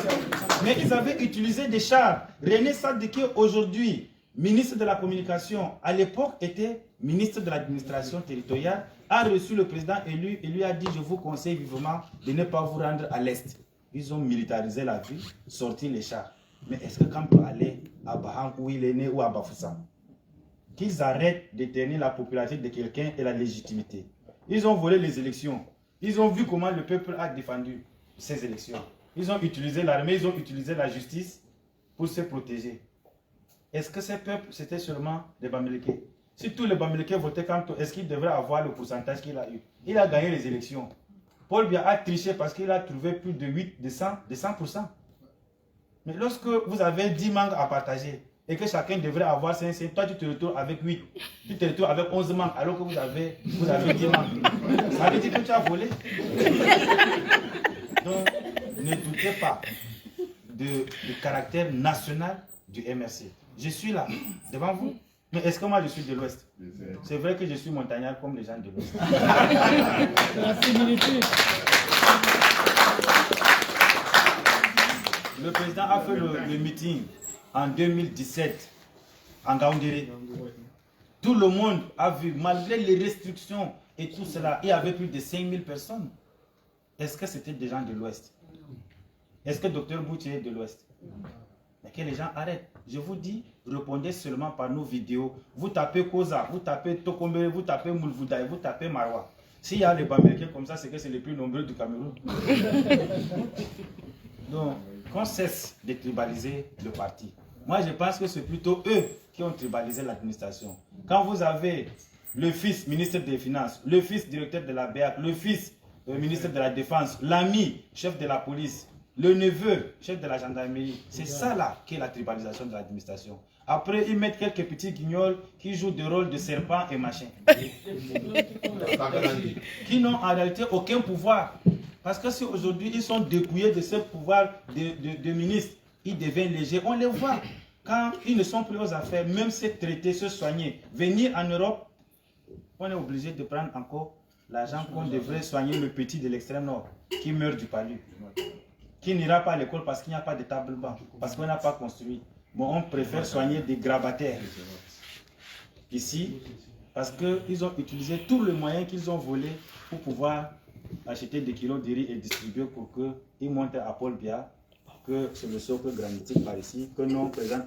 Mais ils avaient utilisé des chars. René Sadiki, aujourd'hui, ministre de la Communication, à l'époque était ministre de l'administration territoriale, a reçu le président élu et lui a dit: je vous conseille vivement de ne pas vous rendre à l'Est. Ils ont militarisé la ville, sorti les chars. Mais est-ce que quand on peut aller à Baham où il est né ou à Bafoussa, qu'ils arrêtent d'éterniser la popularité de quelqu'un et la légitimité? Ils ont volé les élections. Ils ont vu comment le peuple a défendu ces élections. Ils ont utilisé l'armée, ils ont utilisé la justice pour se protéger. Est-ce que ces peuples, c'était seulement des Bamileke? Si tous les Bamileke votaient Kanto, est-ce qu'il devrait avoir le pourcentage qu'il a eu? Il a gagné les élections. Paul Biya a triché parce qu'il a trouvé plus de 100%. Mais lorsque vous avez 10 mangues à partager et que chacun devrait avoir 5, toi tu te retrouves avec 8, tu te retrouves avec 11 mangues alors que vous avez 10 mangues. Ça veut dire que tu as volé. Donc, ne doutez pas du caractère national du MRC. Je suis là, devant vous. Mais est-ce que moi je suis de l'Ouest? C'est vrai que je suis montagnard comme les gens de l'Ouest. La similitude. Le président a fait le meeting en 2017 en Gaoundéré. Tout le monde a vu, malgré les restrictions et tout cela, il y avait plus de 5000 personnes. Est-ce que c'était des gens de l'Ouest? Est-ce que Dr Boutier est de l'Ouest? Mais que les gens arrêtent. Je vous dis, répondez seulement par nos vidéos. Vous tapez Koza, vous tapez Tokombe, vous tapez Moulvoudaï, vous tapez Marwa. S'il y a les Bamileke comme ça, c'est que c'est les plus nombreux du Cameroun. Donc, qu'on cesse de tribaliser le parti. Moi, je pense que c'est plutôt eux qui ont tribalisé l'administration. Quand vous avez le fils ministre des Finances, le fils directeur de la BEAC, le fils ministre de la Défense, l'ami chef de la police, le neveu chef de la gendarmerie, c'est ça là qui est la tribalisation de l'administration. Après, ils mettent quelques petits guignols qui jouent des rôles de serpent et machin. Qui n'ont en réalité aucun pouvoir. Parce que si aujourd'hui ils sont dépouillés de ce pouvoir de ministre, ils deviennent légers. On les voit. Quand ils ne sont plus aux affaires, même se traiter, se soigner, venir en Europe, on est obligé de prendre encore l'argent qu'on devrait soigner le petit de l'extrême nord, qui meurt du palu, qui n'ira pas à l'école parce qu'il n'y a pas de table-banc, parce qu'on n'a pas construit. Bon, on préfère soigner des grabataires ici, parce qu'ils ont utilisé tous les moyens qu'ils ont volés pour pouvoir acheter des kilos de riz et distribuer pour qu'ils montrent à Paul Biya que c'est le socle granitique par ici, que nous on présente